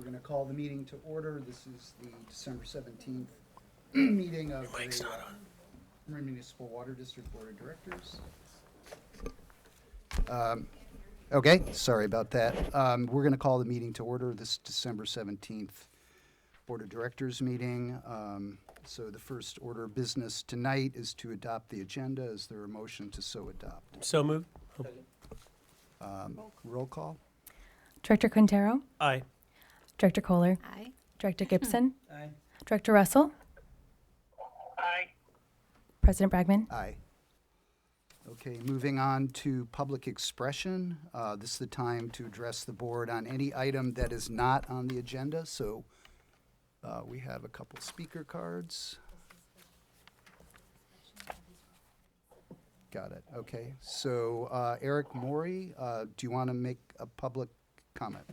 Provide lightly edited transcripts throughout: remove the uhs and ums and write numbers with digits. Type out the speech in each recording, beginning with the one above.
We're going to call the meeting to order. This is the December 17th meeting of the Marin Municipal Water District Board of Directors. Okay, sorry about that. We're going to call the meeting to order, this December 17th Board of Directors meeting. So the first order of business tonight is to adopt the agenda. Is there a motion to so adopt? So moved. Roll call? Director Quintero, Aye. Director Kohler, Aye. Director Gibson, Aye. Director Russell, Aye. President Bragman. Aye. Okay, moving on to public expression. This is the time to address the board on any item that is not on the agenda. So we have a couple speaker cards. Got it. Okay. So Eric Maury, do you want to make a public comment?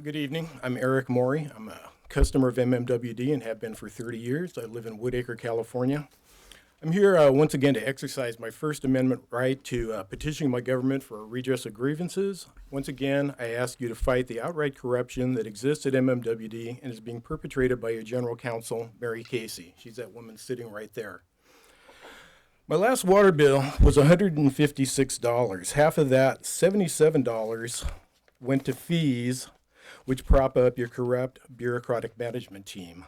Good evening. I'm Eric Maury. I'm a customer of MMWD and have been for 30 years. I live in Woodacre, California. I'm here once again to exercise my First Amendment right to petition my government for a redress of grievances. Once again, I ask you to fight the outright corruption that exists at MMWD and is being perpetrated by your general counsel, Mary Casey. She's that woman sitting right there. My last water bill was $156. Half of that, $77, went to fees which prop up your corrupt bureaucratic management team.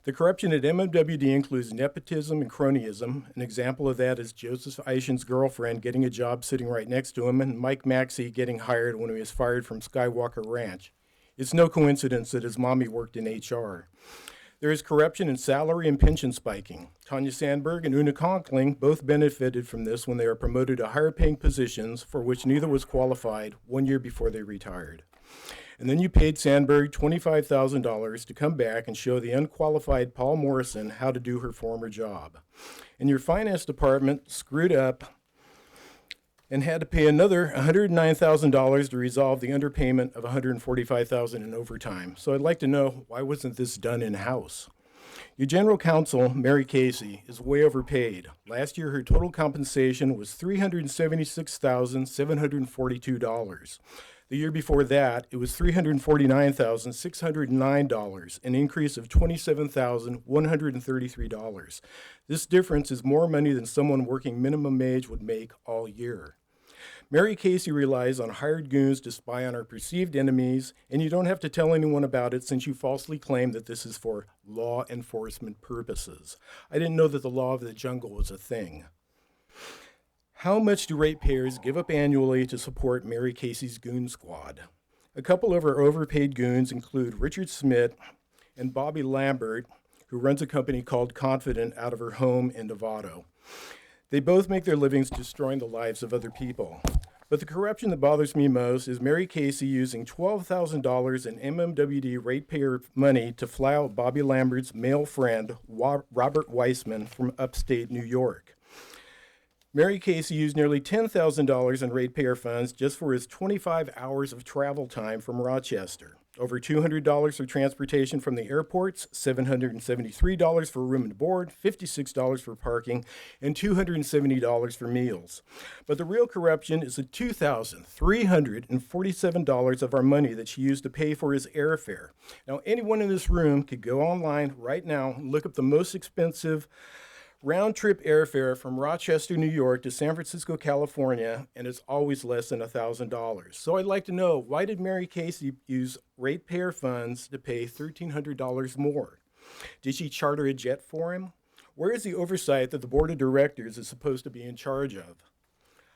The corruption at MMWD includes nepotism and cronyism. An example of that is Joseph Eichen's girlfriend getting a job sitting right next to him and Mike Maxey getting hired when he was fired from Skywalker Ranch. It's no coincidence that his mommy worked in HR. There is corruption in salary and pension spiking. Tanya Sandberg and Una Conkling both benefited from this when they were promoted to higher paying positions for which neither was qualified 1 year before they retired. And then you paid Sandberg $25,000 to come back and show the unqualified Paul Morrison how to do her former job. And your finance department screwed up and had to pay another $109,000 to resolve the underpayment of $145,000 in overtime. So I'd like to know, why wasn't this done in-house? Your general counsel, Mary Casey, is way overpaid. Last year, her total compensation was $376,742. The year before that, it was $349,609, an increase of $27,133. This difference is more money than someone working minimum wage would make all year. Mary Casey relies on hired goons to spy on our perceived enemies, and you don't have to tell anyone about it since you falsely claim that this is for law enforcement purposes. I didn't know that the law of the jungle was a thing. How much do ratepayers give up annually to support Mary Casey's goon squad? A couple of our overpaid goons include Richard Smith and Bobby Lambert, who runs a company called Confident out of her home in Novato. They both make their livings destroying the lives of other people. But the corruption that bothers me most is Mary Casey using $12,000 in MMWD ratepayer money to fly out Bobby Lambert's male friend, Robert Weissman, from upstate New York. Mary Casey used nearly $10,000 in ratepayer funds just for his 25 hours of travel time from Rochester. Over $200 for transportation from the airports, $773 for room and board, $56 for parking, and $270 for meals. But the real corruption is the $2,347 of our money that she used to pay for his airfare. Now, anyone in this room could go online right now and look up the most expensive round-trip airfare from Rochester, New York to San Francisco, California, and it's always less than $1,000. So I'd like to know, why did Mary Casey use ratepayer funds to pay $1,300 more? Did she charter a jet for him? Where is the oversight that the board of directors is supposed to be in charge of?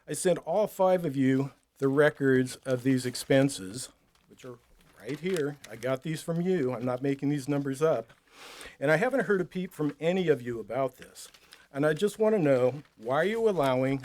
I sent all 5 of you the records of these expenses, which are right here. I got these from you. I'm not making these numbers up. And I haven't heard a peep from any of you about this. And I just want to know, why are you allowing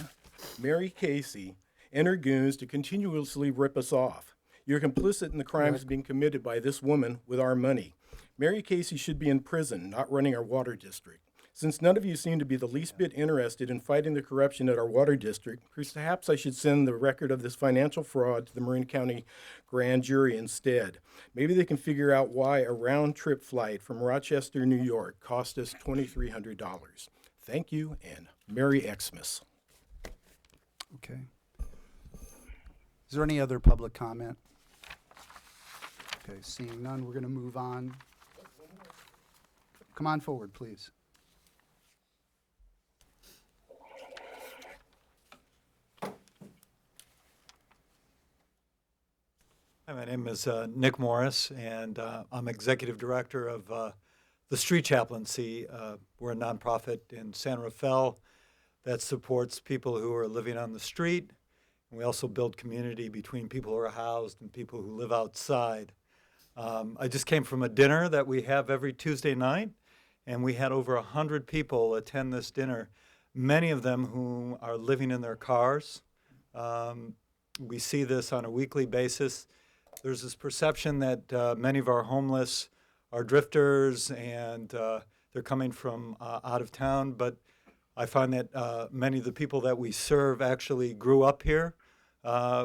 Mary Casey and her goons to continuously rip us off? You're complicit in the crimes being committed by this woman with our money. Mary Casey should be in prison, not running our water district. Since none of you seem to be the least bit interested in fighting the corruption at our water district, perhaps I should send the record of this financial fraud to the Marin County grand jury instead. Maybe they can figure out why a round-trip flight from Rochester, New York cost us $2,300. Thank you, and Merry Xmas. Okay. Is there any other public comment? Okay, seeing none, we're going to move on. Come on forward, please. Hi, my name is Nick Morris, and I'm Executive Director of the Street Chaplaincy. We're a nonprofit in San Rafael that supports people who are living on the street. And we also build community between people who are housed and people who live outside. I just came from a dinner that we have every Tuesday night, and we had over 100 people attend this dinner, many of them who are living in their cars. We see this on a weekly basis. There's this perception that many of our homeless are drifters and they're coming from out of town, but I find that many of the people that we serve actually grew up here.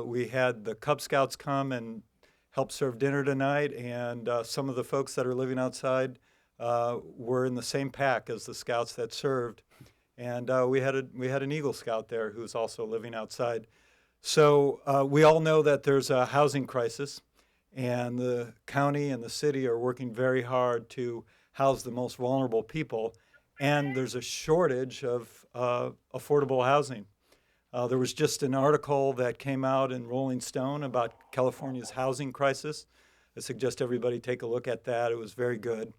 We had the Cub Scouts come and help serve dinner tonight, and some of the folks that are living outside were in the same pack as the Scouts that served. And we had an Eagle Scout there who's also living outside. So we all know that there's a housing crisis, and the county and the city are working very hard to house the most vulnerable people, and there's a shortage of affordable housing. There was just an article that came out in Rolling Stone about California's housing crisis. I suggest everybody take a look at that. It was very good.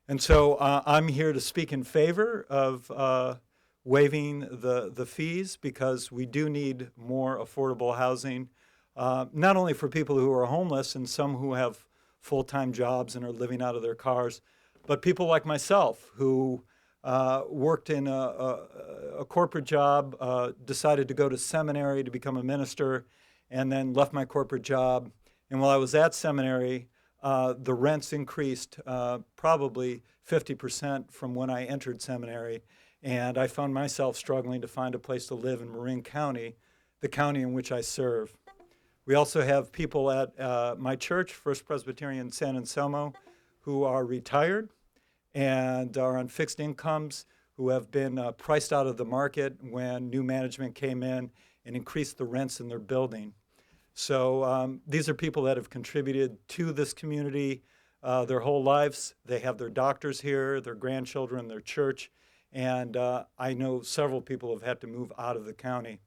And so I'm here to speak in favor of waiving the fees, because we do need more affordable housing, not only for people who are homeless and some who have full-time jobs and are living out of their cars, but people like myself who worked in a corporate job, decided to go to seminary to become a minister, and then left my corporate job. And while I was at seminary, the rents increased probably 50% from when I entered seminary. And I found myself struggling to find a place to live in Marin County, the county in which I serve. We also have people at my church, First Presbyterian San Anselmo, who are retired and are on fixed incomes, who have been priced out of the market when new management came in and increased the rents in their building. So these are people that have contributed to this community their whole lives. They have their doctors here, their grandchildren, their church, and I know several people have had to move out of the county.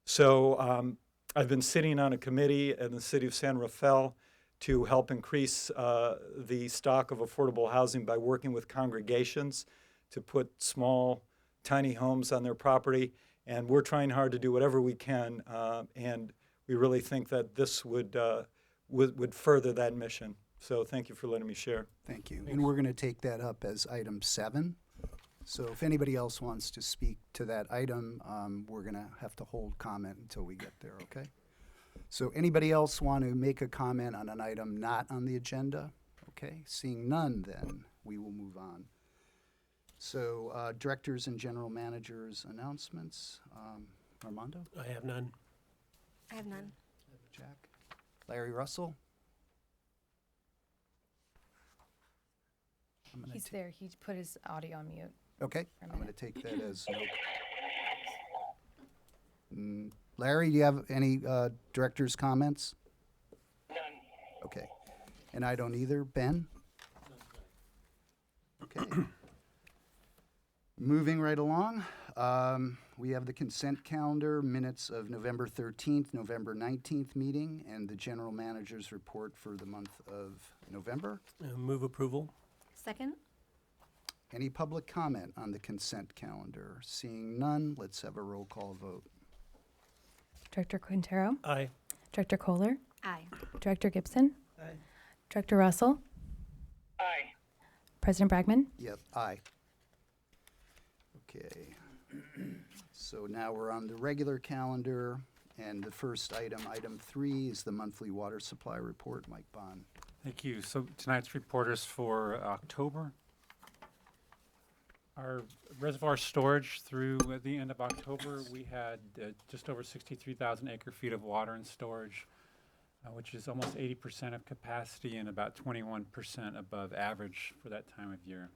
So I've been sitting on a committee in the city of San Rafael to help increase the stock of affordable housing by working with congregations to put small, tiny homes on their property. And we're trying hard to do whatever we can, and we really think that this would further that mission. So thank you for letting me share. Thank you. And we're going to take that up as item 7. So if anybody else wants to speak to that item, we're going to have to hold comment until we get there, okay? So anybody else want to make a comment on an item not on the agenda? Okay, seeing none, then we will move on. So directors and general managers announcements. Armando? I have none. I have none. Jack? Larry Russell? I'm gonna He's ta- there. He put his audio on mute. Okay, for a I'm going to minute. take that as no. Larry, do you have any director's comments? None. Okay. And I don't either. Ben? Okay. Moving right along, we have the consent calendar, minutes of November 13th, November 19th meeting, and the general manager's report for the month of November. Move approval. Second? Any public comment on the consent calendar? Seeing none, let's have a roll call vote. Director Quintero, Aye. Director Kohler, Aye. Director Gibson, Aye. Director Russell, Aye. President Bragman. Yep, aye. Okay. So now we're on the regular calendar, and the first item, item 3, is the monthly water supply report. Mike Bond. Thank you. So tonight's report is for October. Our reservoir storage through the end of October, we had just over 63,000 acre-feet of water in storage, which is almost 80% of capacity and about 21% above average for that time of year.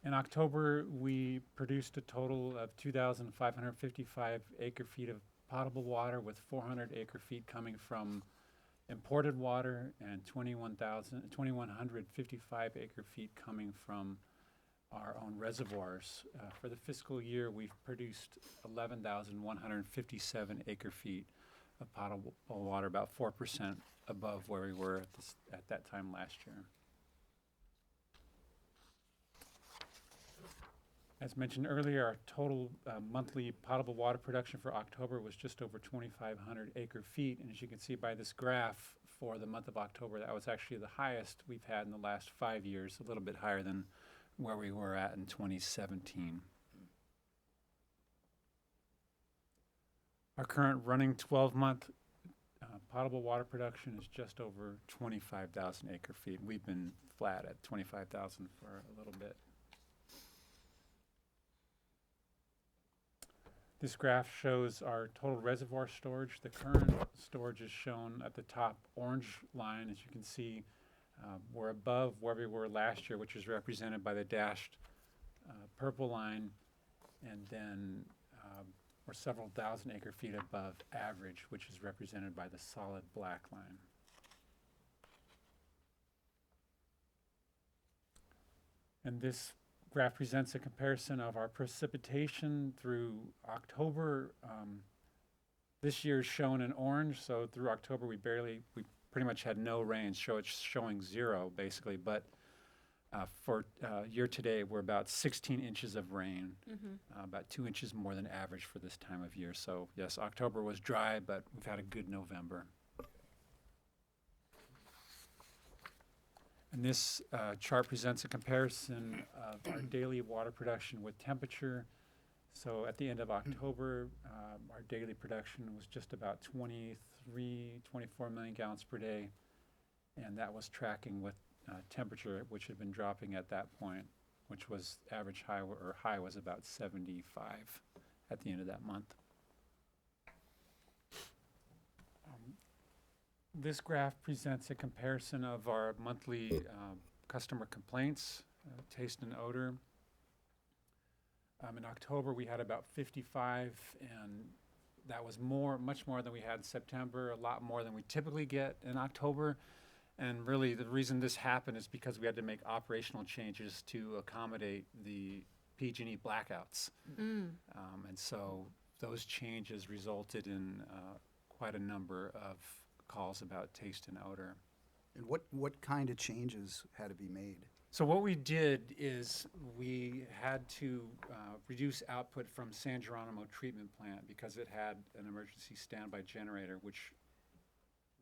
In October, we produced a total of 2,555 acre-feet of potable water, with 400 acre-feet coming from imported water and 2,155 acre-feet coming from our own reservoirs. For the fiscal year, we've produced 11,157 acre-feet of potable water, about 4% above where we were at that time last year. As mentioned earlier, our total monthly potable water production for October was just over 2,500 acre-feet. And as you can see by this graph, for the month of October, that was actually the highest we've had in the last 5 years, a little bit higher than where we were at in 2017. Our current running 12-month potable water production is just over 25,000 acre-feet. We've been flat at 25,000 for a little bit. This graph shows our total reservoir storage. The current storage is shown at the top orange line. As you can see, we're above where we were last year, which is represented by the dashed purple line, and then we're several thousand acre-feet above average, which is represented by the solid black line. And this graph presents a comparison of our precipitation through October. This year is shown in orange, so through October we pretty much had no rain, so it's showing 0 basically, but for year to date we're about 16 inches of rain, about 2 inches more than average for this time of year. So yes, October was dry, but we've had a good November. And this chart presents a comparison of our daily water production with temperature. So at the end of October, our daily production was just about 24 million gallons per day, and that was tracking with temperature, which had been dropping at that point, which was average high was about 75 at the end of that month. This graph presents a comparison of our monthly customer complaints, taste and odor. In October, we had about 55, and that was much more than we had in September, a lot more than we typically get in October. And really, the reason this happened is because we had to make operational changes to accommodate the PG&E blackouts. And so those changes resulted in quite a number of calls about taste and odor. And what kind of changes had to be made? So what we did is we had to reduce output from San Geronimo treatment plant because it had an emergency standby generator, which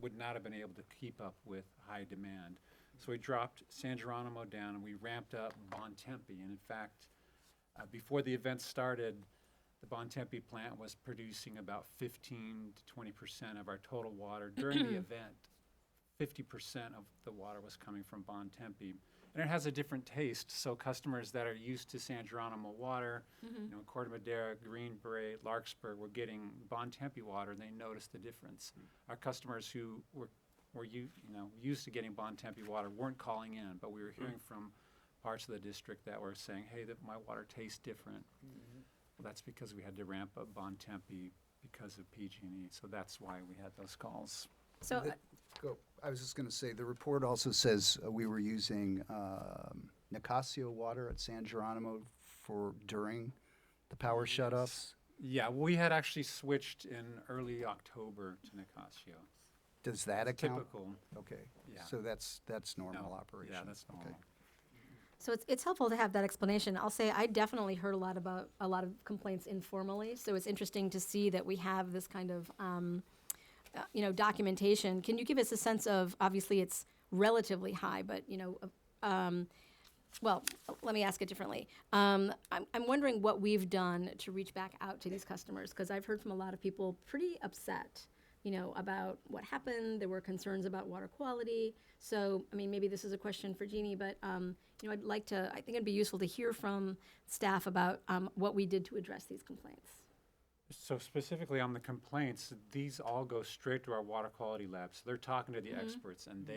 would not have been able to keep up with high demand. So we dropped San Geronimo down and we ramped up Bontempi. And in fact, before the event started, the Bontempi plant was producing about 15 to 20% of our total water. During the event, 50% of the water was coming from Bontempi. And it has a different taste, so customers that are used to San Geronimo water, Corte Madera, Green Beret, Larkspur, were getting Bontempi water, and they noticed the difference. Our customers who were used to getting Bontempi water weren't calling in, but we were hearing from parts of the district that were saying, hey, my water tastes different. Well, that's because we had to ramp up Bontempi because of PG&E, so that's why we had those calls. So, I was just going to say, the report also says we were using Nicasio water at San Geronimo during the power shutoffs. Yeah, we had actually switched in early October to Nicasio. Does that account? Typical. Okay. Yeah. So that's normal No. operation. Yeah, that's normal. Okay. so it's helpful to have that explanation. I'll say I definitely heard a lot of complaints informally. So it's interesting to see that we have this kind of documentation. Can you give us a sense of, obviously it's relatively high, but well, let me ask it differently. I'm wondering what we've done to reach back out to these customers, because I've heard from a lot of people pretty upset, about what happened. There were concerns about water quality. So, I mean, maybe this is a question for Jeannie, but, I think it'd be useful to hear from staff about what we did to address these complaints. So specifically on the complaints, these all go straight to our water quality lab. So they're talking to the experts, and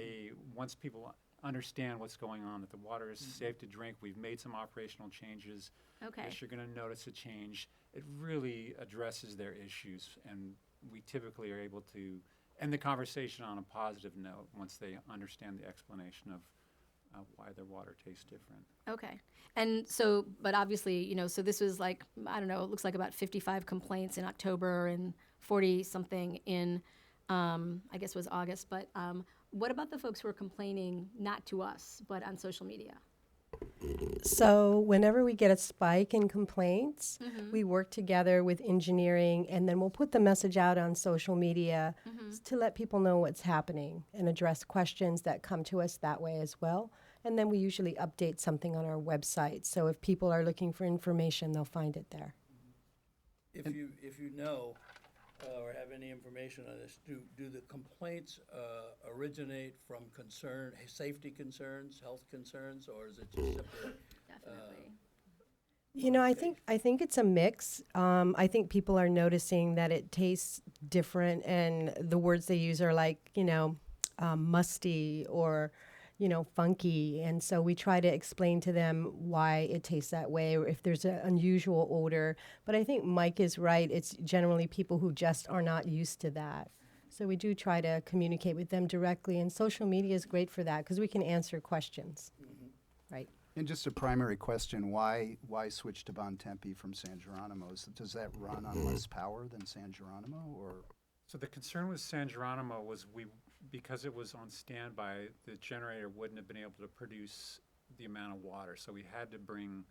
once people understand what's going on, that the water is safe to drink. We've made some operational changes. Okay. Yes, you're going to notice a change. It really addresses their issues, and we typically are able to end the conversation on a positive note once they understand the explanation of why their water tastes different. Okay. And so, but obviously, you know, so this was like, I don't know, it looks like about 55 complaints in October and 40 something in, I guess it was August. But what about the folks who are complaining, not to us, but on social media? So whenever we get a spike in complaints, we work together with engineering, and then we'll put the message out on social media to let people know what's happening and address questions that come to us that way as well. And then we usually update something on our website. So if people are looking for information, they'll find it there. If you know or have any information on this, do the complaints originate from safety concerns, health concerns, or is it just simply? Definitely. You know, I think it's a mix. I think people are noticing that it tastes different, and the words they use are like, musty or, funky. And so we try to explain to them why it tastes that way, or if there's an unusual odor. But I think Mike is right. It's generally people who just are not used to that. So we do try to communicate with them directly, and social media is great for that because we can answer questions. Right. And just a primary question, why switch to Bontempi from San Geronimo? Does that run on less power than San Geronimo, or? So the concern with San Geronimo was because it was on standby, the generator wouldn't have been able to produce the amount of water. So we had to bring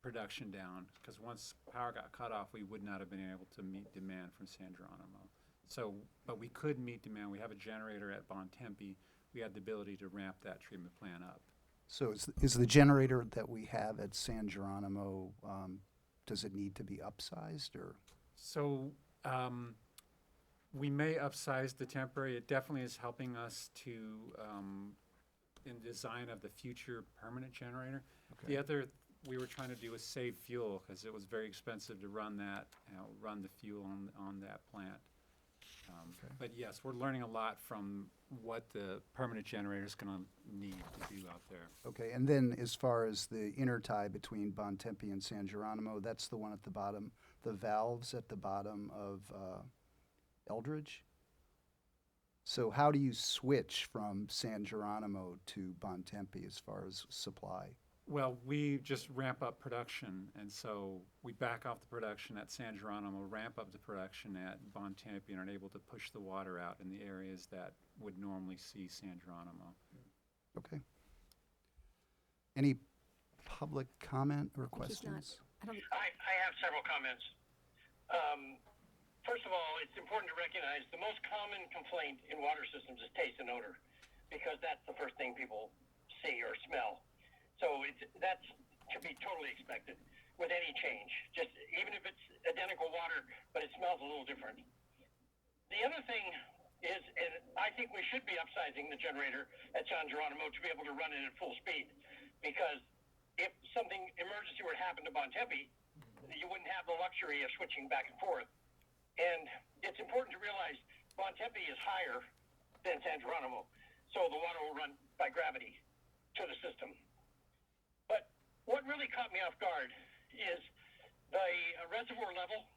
production down, because once power got cut off, we would not have been able to meet demand from San Geronimo. So, but we could meet demand. We have a generator at Bontempi. We had the ability to ramp that treatment plant up. So is the generator that we have at San Geronimo, does it need to be upsized, or? So we may upsize the temporary. It definitely is helping us to, in design of the future permanent generator. Okay. The other we were trying to do was save fuel, because it was very expensive to run that, run the fuel on that plant. Okay. But yes, we're learning a lot from what the permanent generator is going to need to do out there. Okay, and then as far as the intertie between Bontempi and San Geronimo, that's the one at the bottom, the valves at the bottom of Eldridge? So how do you switch from San Geronimo to Bontempi as far as supply? Well, we just ramp up production, and so we back off the production at San Geronimo, ramp up the production at Bontempi, and are able to push the water out in the areas that would normally see San Geronimo. Okay. Any public comment or He's not- questions? I don't, I have several comments. First of all, it's important to recognize the most common complaint in water systems is taste and odor, because that's the first thing people see or smell. So that's to be totally expected with any change, just even if it's identical water, but it smells a little different. The other thing is, and I think we should be upsizing the generator at San Geronimo to be able to run it at full speed, because if something emergency were to happen to Bontempi, you wouldn't have the luxury of switching back and forth. And it's important to realize Bontempi is higher than San Geronimo, so the water will run by gravity to the system. But what really caught me off guard is the reservoir level.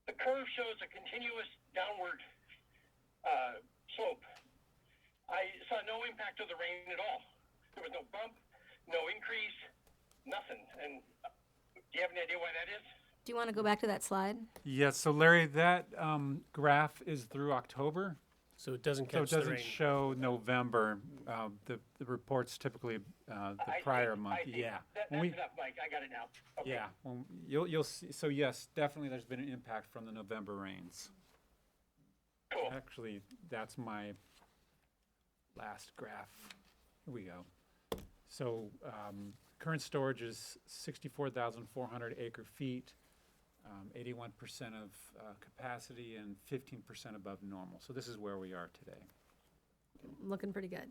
The curve shows a continuous downward slope. I saw no impact of the rain at all. There was no bump, no increase, nothing. And do you have any idea why that is? do you want to go back to that slide? Yes, so Larry, that graph is through October. So it doesn't So catch it the doesn't rain. show November. The report's typically the I prior see, month. I see. Yeah. That's When we- enough, Mike. I got it now. Okay. Yeah, well, you'll see. So yes, definitely, there's been an impact from the November rains. Cool. Actually, that's my last graph. Here we go. So current storage is 64,400 acre feet, 81% of capacity, and 15% above normal. So this is where we are today. Looking pretty good.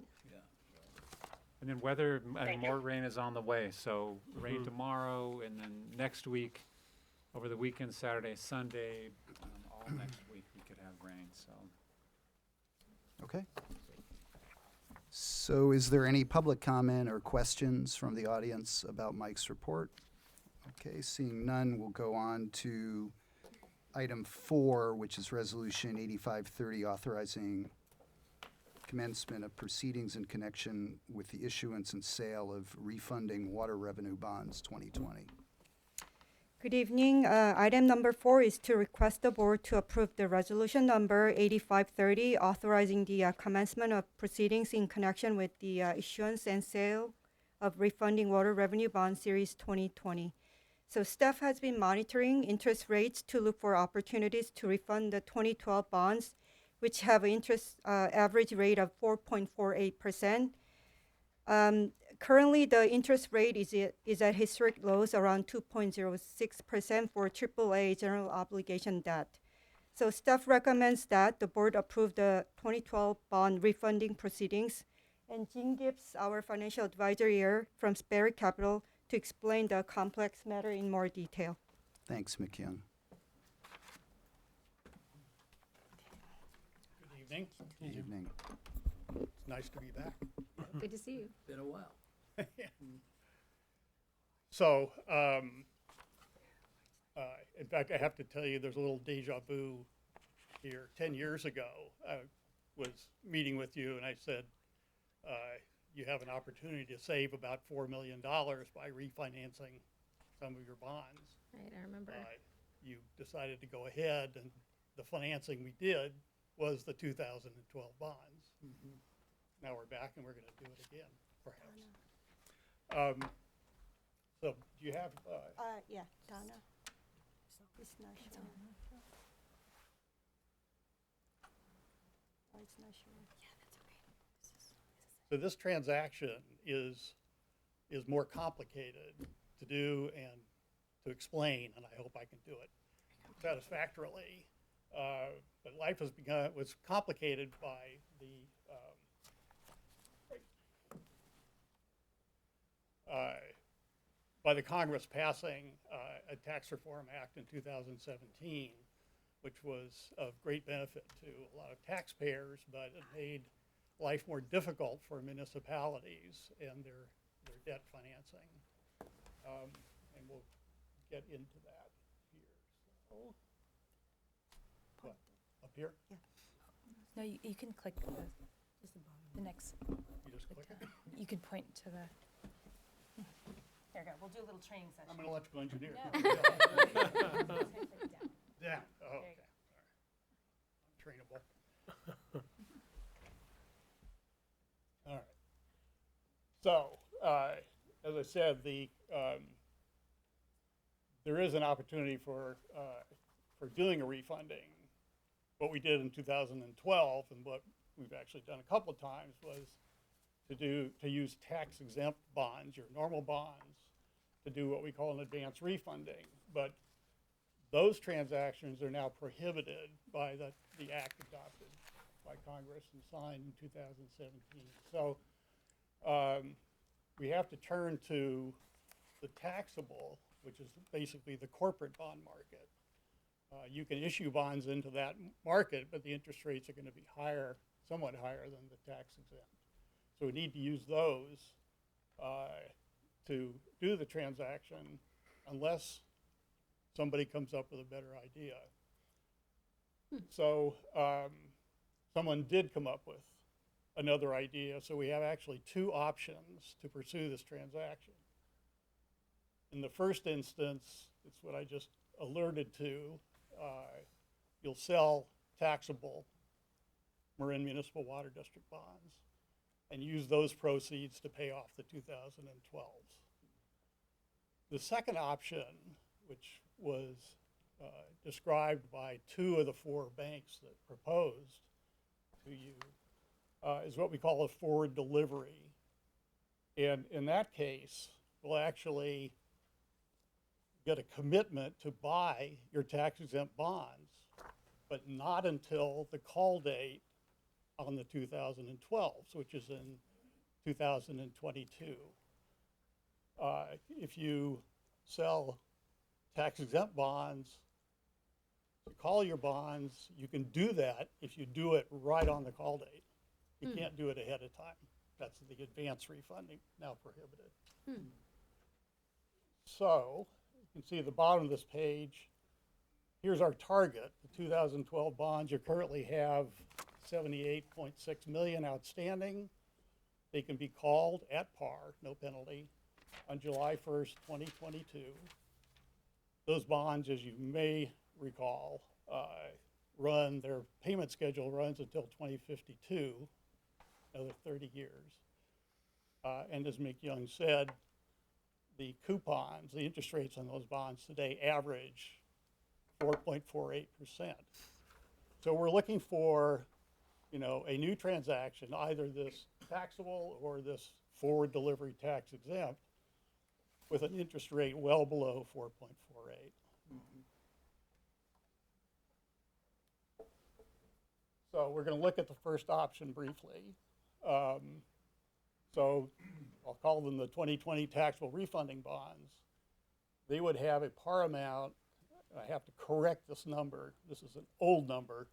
And then weather, and Thank more you. rain is on the way. So rain tomorrow, and then next week, over the weekend, Saturday, Sunday, all next week we could have rain. So Okay. So is there any public comment or questions from the audience about Mike's report? Okay, seeing none, we'll go on to item 4, which is Resolution 8530, authorizing commencement of proceedings in connection with the issuance and sale of refunding water revenue bonds 2020. Good evening. Item number 4 is to request the board to approve the resolution number 8530, authorizing the commencement of proceedings in connection with the issuance and sale of refunding water revenue bond series 2020. So staff has been monitoring interest rates to look for opportunities to refund the 2012 bonds, which have an interest average rate of 4.48%. Currently, the interest rate is at historic lows, around 2.06% for AAA general obligation debt. So staff recommends that the board approve the 2012 bond refunding proceedings. And Jean Gibbs, our financial advisor here from Sperry Capital, to explain the complex matter in more detail. Thanks, McKeon. Good evening. Good evening. It's nice to be back. Good to see you. Been a while. So, in fact, I have to tell you, there's a little deja vu here. 10 years ago, I was meeting with you, and I said, you have an opportunity to save about $4 million by refinancing some of your bonds. Right, I remember. You decided to go ahead, and the financing we did was the 2012 bonds. Now we're back, and we're going to do it again, perhaps. So do you have, Yeah, Donna. It's not showing. Oh, it's not showing. so this transaction is more complicated to do and to explain, and I hope I can do it satisfactorily. But life was complicated by the Congress passing a Tax Reform Act in 2017, which was of great benefit to a lot of taxpayers, but it made life more difficult for municipalities and their debt financing. And we'll get into that here. So, what, up here? No, you can click the next. You just click it? You can point to the. There we go. We'll do a little training session. I'm an electrical engineer. No. Yeah, oh, There okay. you All right. I'm trainable. All right. So, as I said, there is an opportunity for doing a refunding. What we did in 2012, and what we've actually done a couple of times, was to use tax-exempt bonds, your normal bonds, to do what we call an advance refunding. But those transactions are now prohibited by the act adopted by Congress and signed in 2017. So we have to turn to the taxable, which is basically the corporate bond market. You can issue bonds into that market, but the interest rates are going to be higher, somewhat higher than the tax exempt. So we need to use those to do the transaction unless somebody comes up with a better idea. So someone did come up with another idea. So we have actually two options to pursue this transaction. In the first instance, it's what I just alerted to. You'll sell taxable Marin Municipal Water District bonds and use those proceeds to pay off the 2012s. The second option, which was described by two of the four banks that proposed to you, is what we call a forward delivery. And in that case, we'll actually get a commitment to buy your tax-exempt bonds, but not until the call date on the 2012s, which is in 2022. If you sell tax-exempt bonds, to call your bonds, you can do that if you do it right on the call date. You can't do it ahead of time. That's the advance refunding, now prohibited. So, you can see at the bottom of this page, here's our target, the 2012 bonds. You currently have 78.6 million outstanding. They can be called at par, no penalty, on July 1st, 2022. Those bonds, as you may recall, their payment schedule runs until 2052, another 30 years. And as Mick Young said, the coupons, the interest rates on those bonds today average 4.48%. So we're looking for, a new transaction, either this taxable or this forward delivery tax exempt, with an interest rate well below 4.48. So we're going to look at the first option briefly. So I'll call them the 2020 taxable refunding bonds. They would have a par amount. I have to correct this number. This is an old number.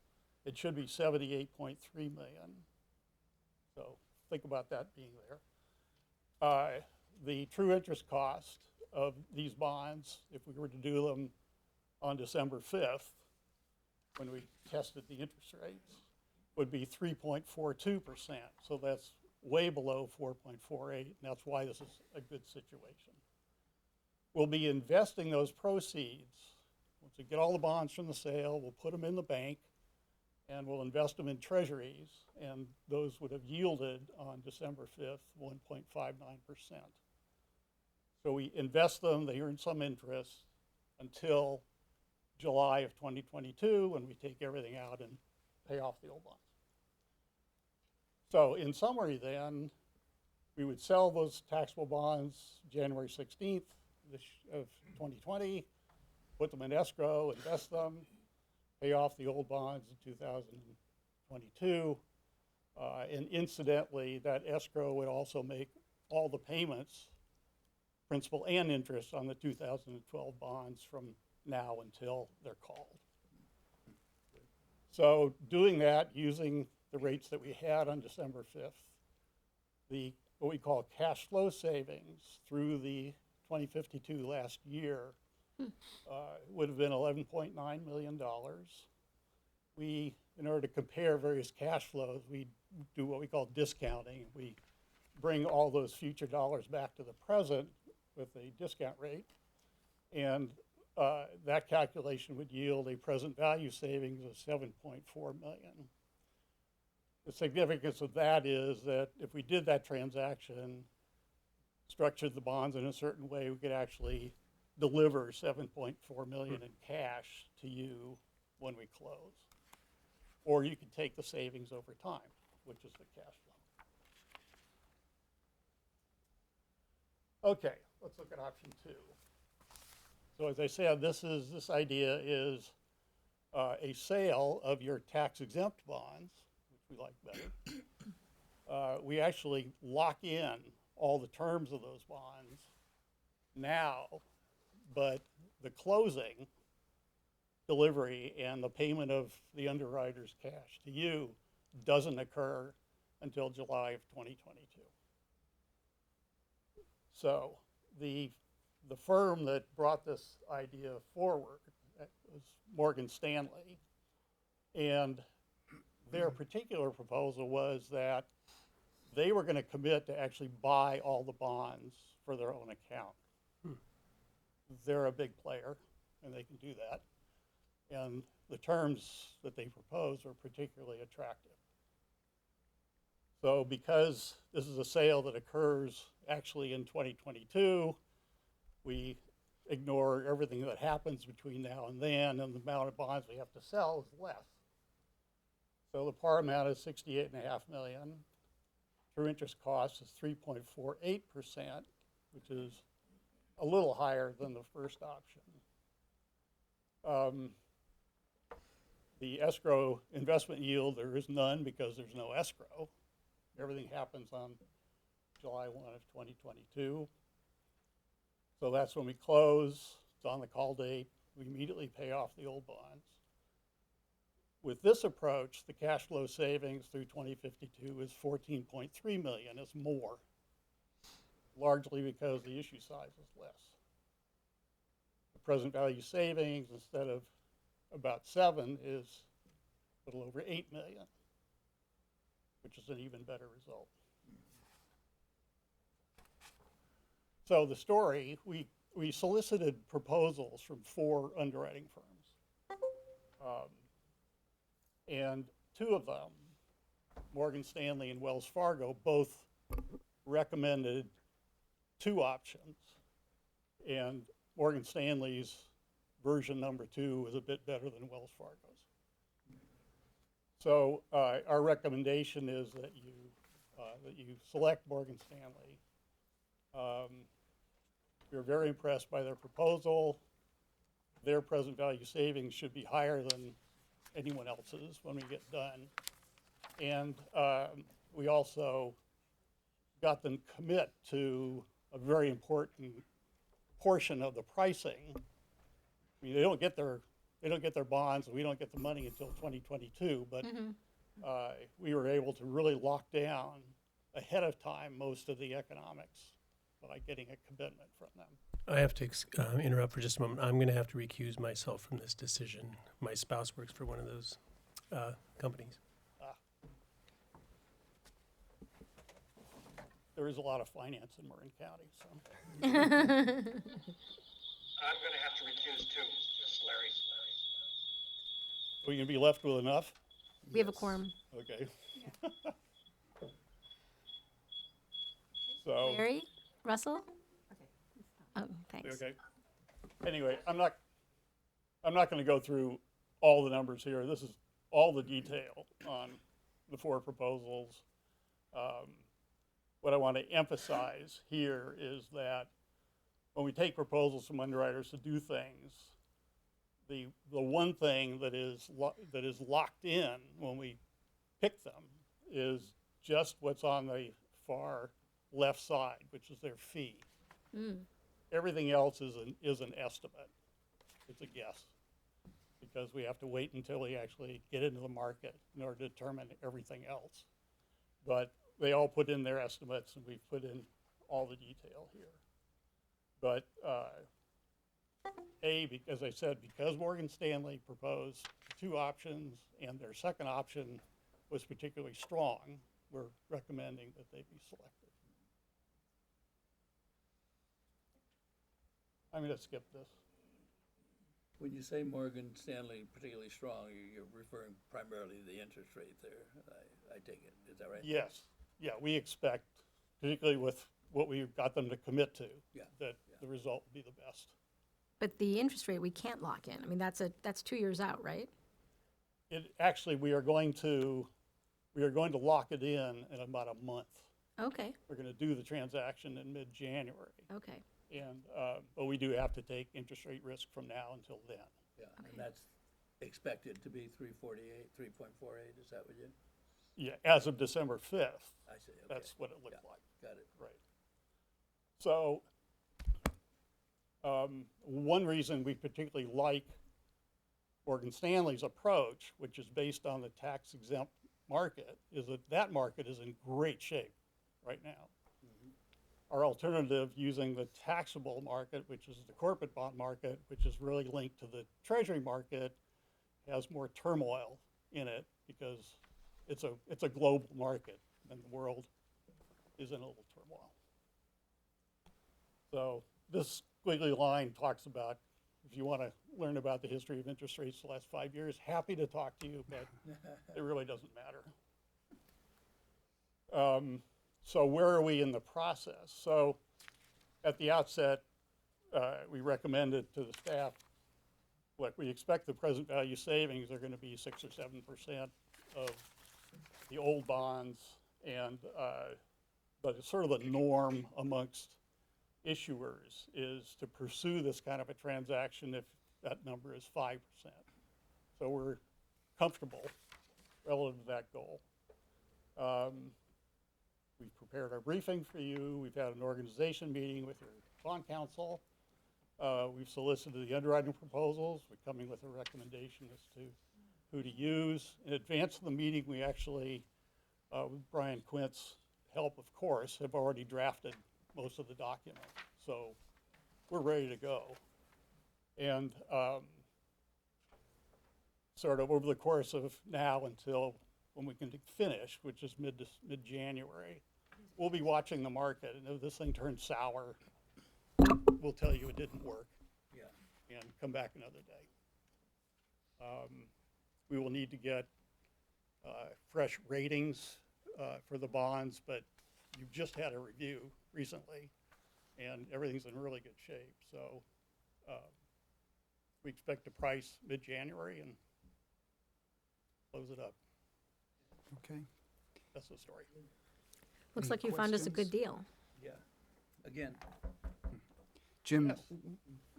It should be 78.3 million. So think about that being there. The true interest cost of these bonds, if we were to do them on December 5th, when we tested the interest rates, would be 3.42%. So that's way below 4.48, and that's why this is a good situation. We'll be investing those proceeds. Once we get all the bonds from the sale, we'll put them in the bank, and we'll invest them in treasuries, and those would have yielded on December 5th 1.59%. So we invest them, they earn some interest until July of 2022, when we take everything out and pay off the old bonds. So in summary then, we would sell those taxable bonds January 16th of 2020, put them in escrow, invest them, pay off the old bonds in 2022. And incidentally, that escrow would also make all the payments, principal and interest, on the 2012 bonds from now until they're called. So doing that using the rates that we had on December 5th, what we call cash flow savings through the 2052 last year would have been $11.9 million. We, in order to compare various cash flows, we do what we call discounting. We bring all those future dollars back to the present with a discount rate, and that calculation would yield a present value savings of $7.4 million. The significance of that is that if we did that transaction, structured the bonds in a certain way, we could actually deliver $7.4 million in cash to you when we close. Or you could take the savings over time, which is the cash flow. Okay, let's look at option 2. So as I said, this idea is a sale of your tax-exempt bonds, which we like better. We actually lock in all the terms of those bonds now, but the closing, delivery, and the payment of the underwriter's cash to you doesn't occur until July of 2022. So the firm that brought this idea forward was Morgan Stanley, and their particular proposal was that they were going to commit to actually buy all the bonds for their own account. They're a big player, and they can do that. And the terms that they propose are particularly attractive. So because this is a sale that occurs actually in 2022, we ignore everything that happens between now and then, and the amount of bonds we have to sell is less. So the par amount is $68.5 million. True interest cost is 3.48%, which is a little higher than the first option. The escrow investment yield, there is none because there's no escrow. Everything happens on July 1 of 2022. So that's when we close. It's on the call date. We immediately pay off the old bonds. With this approach, the cash flow savings through 2052 is 14.3 million, is more, largely because the issue size is less. The present value savings, instead of about 7, is a little over 8 million, which is an even better result. So the story, we solicited proposals from 4 underwriting firms. And 2 of them, Morgan Stanley and Wells Fargo, both recommended 2 options. And Morgan Stanley's version number 2 was a bit better than Wells Fargo's. So our recommendation is that you select Morgan Stanley. We're very impressed by their proposal. Their present value savings should be higher than anyone else's when we get done. And we also got them commit to a very important portion of the pricing. I mean, they don't get their bonds, and we don't get the money until 2022, but we were able to really lock down ahead of time most of the economics by getting a commitment from them. I have to interrupt for just a moment. I'm going to have to recuse myself from this decision. My spouse works for one of those companies. There is a lot of finance in Marin County, so. I'm going to have to recuse too, Larry. Are you going to be left with enough? We have a quorum. Okay. So. Larry? Russell? Oh, thanks. Okay. Anyway, I'm not going to go through all the numbers here. This is all the detail on the 4 proposals. What I want to emphasize here is that when we take proposals from underwriters to do things, the one thing that is locked in when we pick them is just what's on the far left side, which is their fee. Everything else is an estimate. It's a guess, because we have to wait until we actually get into the market in order to determine everything else. But they all put in their estimates, and we've put in all the detail here. But as I said, because Morgan Stanley proposed 2 options and their second option was particularly strong, we're recommending that they be selected. I'm going to skip this. When you say Morgan Stanley particularly strong, you're referring primarily to the interest rate there, I take it. Is that right? Yes. Yeah, we expect, particularly with what we've got them to commit to, that the result will be the best. But the interest rate we can't lock in. I mean, that's 2 years out, right? Actually, we are going to lock it in about a month. Okay. We're going to do the transaction in mid-January. Okay. And but we do have to take interest rate risk from now until then. Yeah, and that's expected to be 3.48, is that what you? Yeah, as of December 5th. I see, okay. That's what it looked like. Got it. Right. So one reason we particularly like Morgan Stanley's approach, which is based on the tax-exempt market, is that market is in great shape right now. Our alternative, using the taxable market, which is the corporate bond market, which is really linked to the treasury market, has more turmoil in it because it's a global market and the world is in a little turmoil. So this squiggly line talks about, if you want to learn about the history of interest rates the last 5 years, happy to talk to you, but it really doesn't matter. So where are we in the process? So at the outset, we recommended to the staff, look, we expect the present value savings are going to be 6 or 7% of the old bonds, and but it's sort of the norm amongst issuers is to pursue this kind of a transaction if that number is 5%. So we're comfortable relative to that goal. We've prepared our briefing for you. We've had an organization meeting with your bond counsel. We've solicited the underwriting proposals. We're coming with a recommendation as to who to use. In advance of the meeting, we actually, with Brian Quint's help, of course, have already drafted most of the document. So we're ready to go. And sort of over the course of now until when we can finish, which is mid-January, we'll be watching the market. And if this thing turns sour, we'll tell you it didn't work. Yeah. And come back another day. We will need to get fresh ratings for the bonds, but you've just had a review recently, and everything's in really good shape. So we expect to price mid-January and close it up. Okay. That's the story. Looks Any like you found us a good questions? deal. Yeah. Again, Jim, Yes.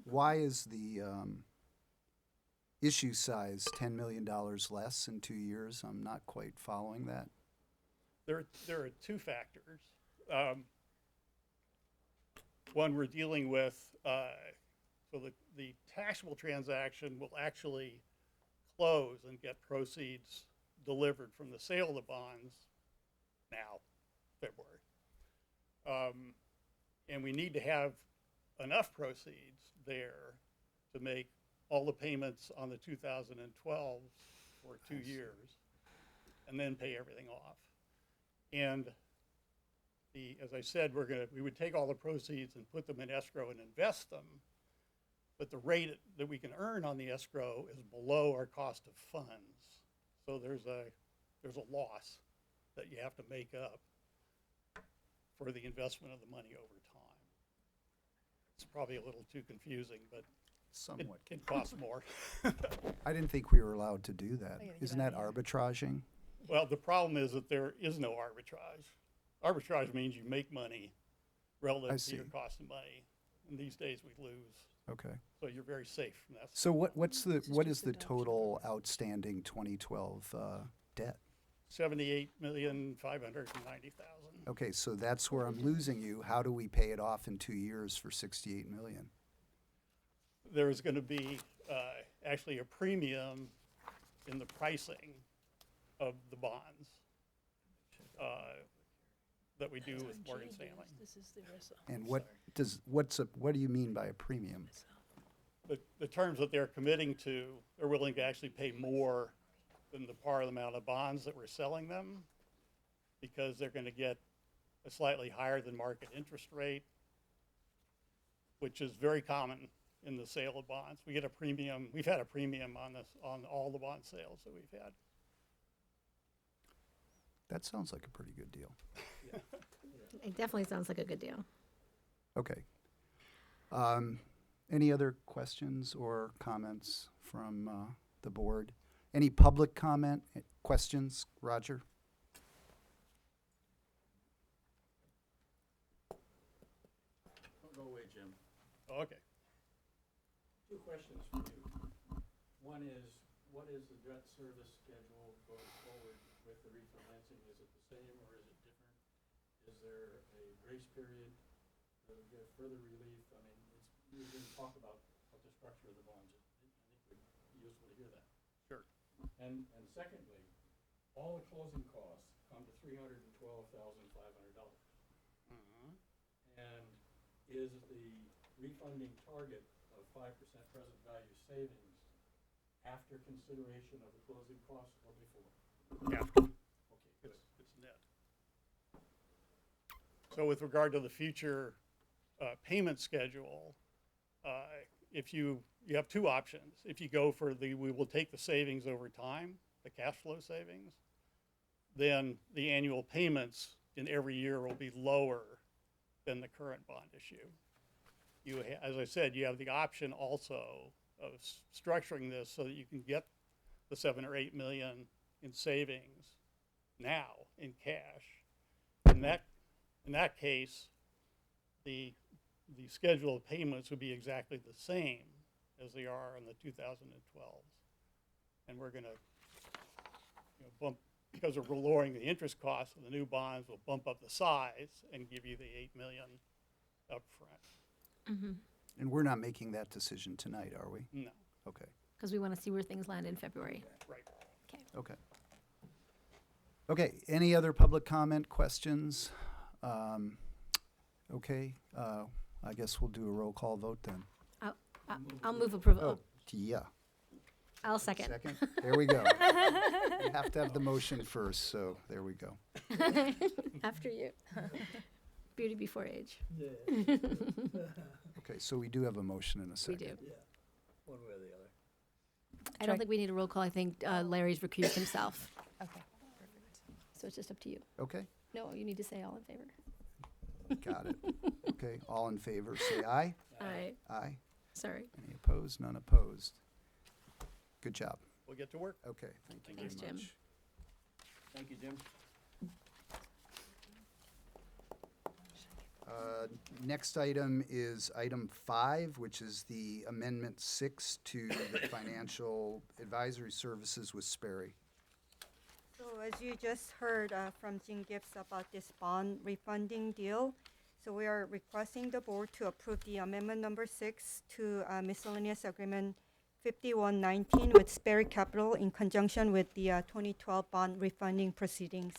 why is the issue size $10 million less in 2 years? I'm not quite following that. There are two factors. One, we're dealing with, so the taxable transaction will actually close and get proceeds delivered from the sale of the bonds now, February. And we need to have enough proceeds there to make all the payments on the 2012 for 2 years and then pay everything off. And as I said, we would take all the proceeds and put them in escrow and invest them, but the rate that we can earn on the escrow is below our cost of funds. So there's a loss that you have to make up for the investment of the money over time. It's probably a little too confusing, but Somewhat. it costs more. I didn't think we were allowed to do that. Isn't that arbitraging? Well, the problem is that there is no arbitrage. Arbitrage means you make money I relative to see. your cost of money. And these days we lose. Okay. So you're very safe from that. So what is the total outstanding 2012 debt? 78,590,000. Okay, so that's where I'm losing you. How do we pay it off in 2 years for 68 million? There's going to be actually a premium in the pricing of the bonds that we do with Morgan Stanley. And what do you mean by a premium? The terms that they're committing to, they're willing to actually pay more than the par amount of bonds that we're selling them, because they're going to get a slightly higher than market interest rate, which is very common in the sale of bonds. We get a premium. We've had a premium on all the bond sales that we've had. That sounds like a pretty good deal. It definitely sounds like a good deal. Okay. Any other questions or comments from the board? Any public comment, questions? Roger? Don't go away, Jim. Okay. Two questions for you. One is, what is the debt service schedule going forward with the refinancing? Is it the same or is it different? Is there a grace period that will give further relief? I mean, you didn't talk about what the structure of the bonds is. I think it would be useful to hear that. Sure. And secondly, all the closing costs come to $312,500. And is the refunding target of 5% present value savings after consideration of the closing costs or before? After. Okay, good. It's net. So with regard to the future payment schedule, if you have two options. If you go for we will take the savings over time, the cash flow savings, then the annual payments in every year will be lower than the current bond issue. As I said, you have the option also of structuring this so that you can get the 7 or 8 million in savings now in cash. In that case, the schedule of payments would be exactly the same as they are in the 2012s. And we're going to bump, because we're lowering the interest costs of the new bonds, we'll bump up the size and give you the 8 million up front. And we're not making that decision tonight, are we? No, Okay. Because we want to see where things land in February. right. Okay. Okay. Okay, any other public comment, questions? Okay, I guess we'll do a roll call vote then. I'll move approval. Oh, yeah. I'll second. Second, there we go. You have to have the motion first, so there we go. After you. Beauty before age. Okay, so we do have a motion in a We second. do. Yeah, one way or the other. I don't think we need a roll call. I think Larry's recused himself. Okay. So it's just up to you. Okay, No, you need to say all in favor. got it. Okay, all in favor, say aye. Aye. Aye. Sorry. Any opposed? None opposed. Good job. We'll get to work. Okay, thank you Thanks, very Jim. much. Thank you, Jim. Next item is item 5, which is the Amendment 6 to the Financial Advisory Services with Sperry. So as you just heard from Jim Gibbs about this bond refunding deal, so we are requesting the board to approve the amendment number 6 to miscellaneous agreement 5119 with Sperry Capital in conjunction with the 2012 bond refunding proceedings.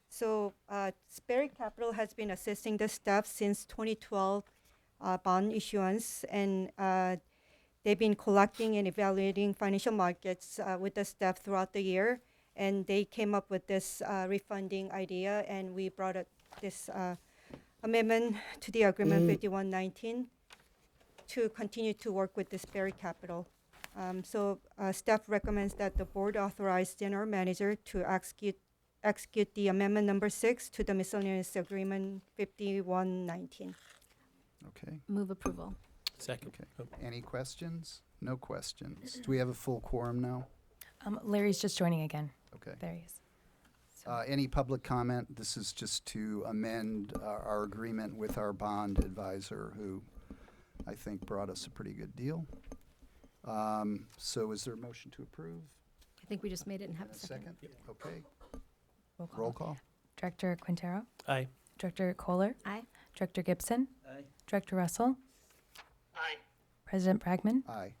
So Sperry Capital has been assisting the staff since 2012 bond issuance, and they've been collecting and evaluating financial markets with the staff throughout the year, and they came up with this refunding idea, and we brought this amendment to the agreement 5119 to continue to work with the Sperry Capital. So staff recommends that the board authorize general manager to execute the amendment number 6 to the miscellaneous agreement 5119. Okay, Move approval. Second. okay. Any questions? No questions. Do we have a full quorum now? Larry's just joining again. Okay. There he is. Any public comment? This is just to amend our agreement with our bond advisor, who I think brought us a pretty good deal. So is there a motion to approve? I think we just made it and have And a second. Okay, Roll call. roll call. Director Quintero, Aye. Director Kohler, Aye. Director Gibson, Aye. Director Russell, Aye. President Bragman. Aye.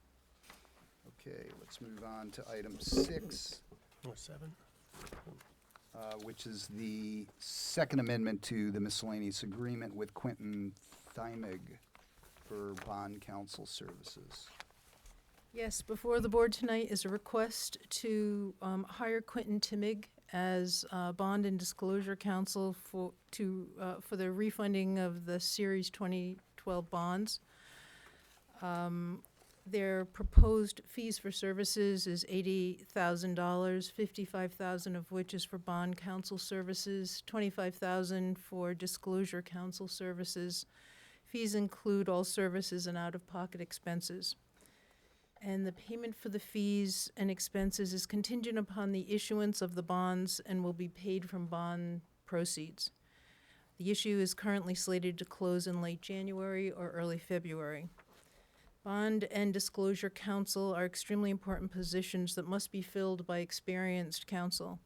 Okay, let's move on to item 6, Or 7. which is the second amendment to the miscellaneous agreement with Quentin Thymig for bond counsel services. Yes, before the board tonight is a request to hire Quentin Timig as bond and disclosure counsel for the refunding of the Series 2012 bonds. Their proposed fees for services is $80,000, $55,000 of which is for bond counsel services, $25,000 for disclosure counsel services. Fees include all services and out-of-pocket expenses. And the payment for the fees and expenses is contingent upon the issuance of the bonds and will be paid from bond proceeds. The issue is currently slated to close in late January or early February. Bond and disclosure counsel are extremely important positions that must be filled by experienced counsel.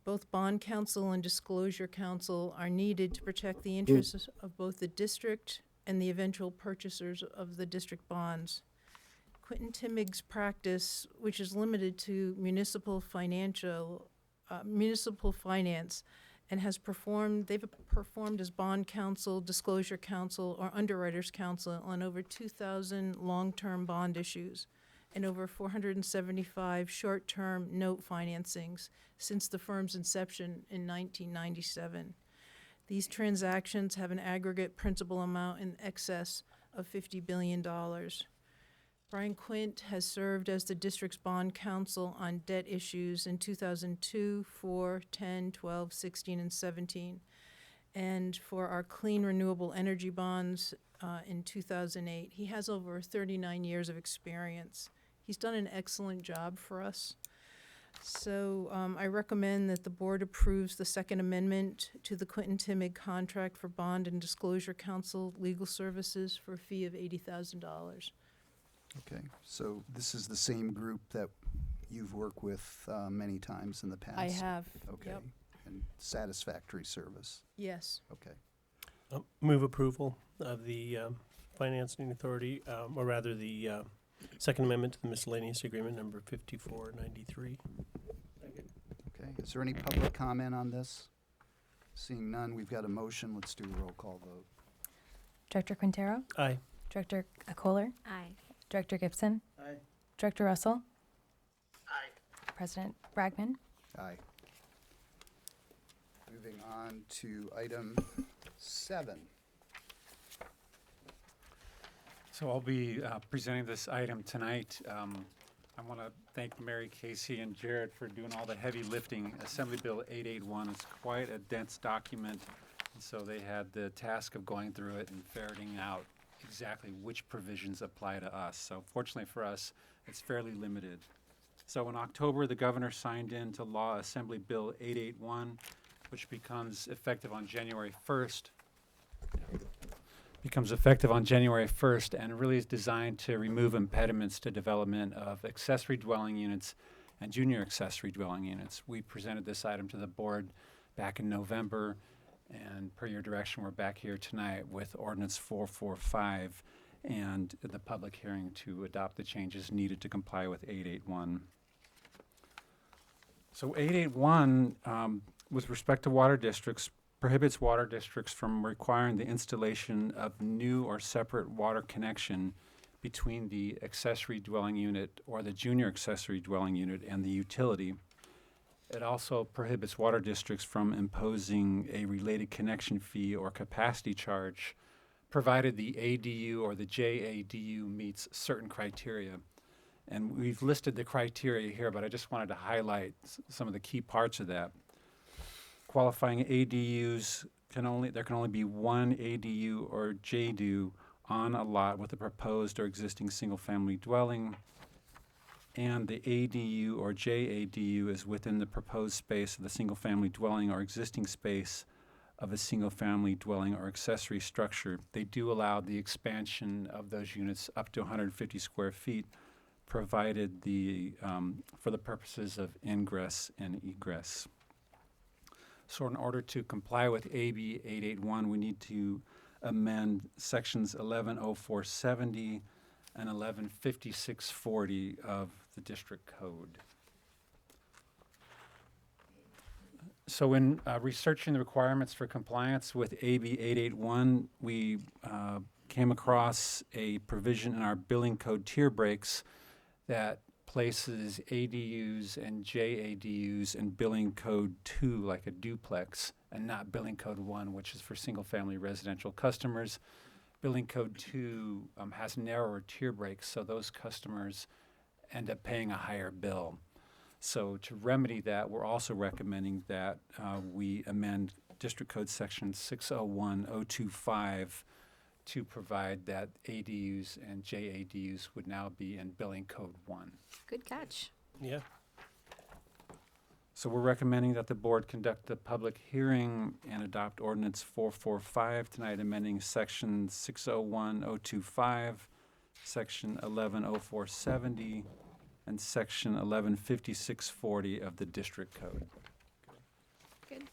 Both bond counsel and disclosure counsel are needed to protect the interests of both the district and the eventual purchasers of the district bonds. Quentin Timig's practice, which is limited to municipal finance, and they've performed as bond counsel, disclosure counsel, or underwriters counsel on over 2,000 long-term bond issues and over 475 short-term note financings since the firm's inception in 1997. These transactions have an aggregate principal amount in excess of $50 billion. Brian Quint has served as the district's bond counsel on debt issues in 2002, 4, 10, 12, 16, and 17, and for our clean renewable energy bonds in 2008. He has over 39 years of experience. He's done an excellent job for us. So I recommend that the board approves the second amendment to the Quentin Timig contract for bond and disclosure counsel legal services for a fee of $80,000. Okay, so this is the same group that you've worked with many times in the past? I have, Okay, yep. and satisfactory service, Yes. okay. Move approval of the financing authority, or rather the second amendment to the miscellaneous agreement number 5493. Is there any public comment on this? Seeing none, we've got a motion. Let's do a roll call vote. Director Quintero, Aye. Director Kohler, Aye. Director Gibson, Aye. Director Russell. Aye. President Bragman. Aye. Moving on to item 7. So I'll be presenting this item tonight. I want to thank Mary Casey and Jared for doing all the heavy lifting. Assembly Bill 881 is quite a dense document, and so they had the task of going through it and ferreting out exactly which provisions apply to us. So fortunately for us, it's fairly limited. So in October, the governor signed into law Assembly Bill 881, which becomes effective on January 1st. And really is designed to remove impediments to development of accessory dwelling units and junior accessory dwelling units. We presented this item to the board back in November, and per your direction, we're back here tonight with Ordinance 445 and the public hearing to adopt the changes needed to comply with 881. So 881, with respect to water districts, prohibits water districts from requiring the installation of new or separate water connection between the accessory dwelling unit or the junior accessory dwelling unit and the utility. It also prohibits water districts from imposing a related connection fee or capacity charge, provided the ADU or the JADU meets certain criteria. And we've listed the criteria here, but I just wanted to highlight some of the key parts of that. Qualifying ADUs there can only be one ADU or JADU on a lot with a proposed or existing single-family dwelling, and the ADU or JADU is within the proposed space of the single-family dwelling or existing space of a single-family dwelling or accessory structure. They do allow the expansion of those units up to 150 square feet, provided for the purposes of ingress and egress. So in order to comply with AB 881, we need to amend sections 110470 and 115640 of the district code. So in researching the requirements for compliance with AB 881, we came across a provision in our building code tier breaks that places ADUs and JADUs in billing code 2 like a duplex, and not billing code 1, which is for single-family residential customers. Billing code 2 has narrower tier breaks, so those customers end up paying a higher bill. So to remedy that, we're also recommending that we amend District Code Section 601025 to provide that ADUs and JADUs would now be in billing code 1. Good catch. Yeah. So we're recommending that the board conduct the public hearing and adopt ordinance 445 tonight, amending section 601025, section 110470, and section 115640 of the district code. Good.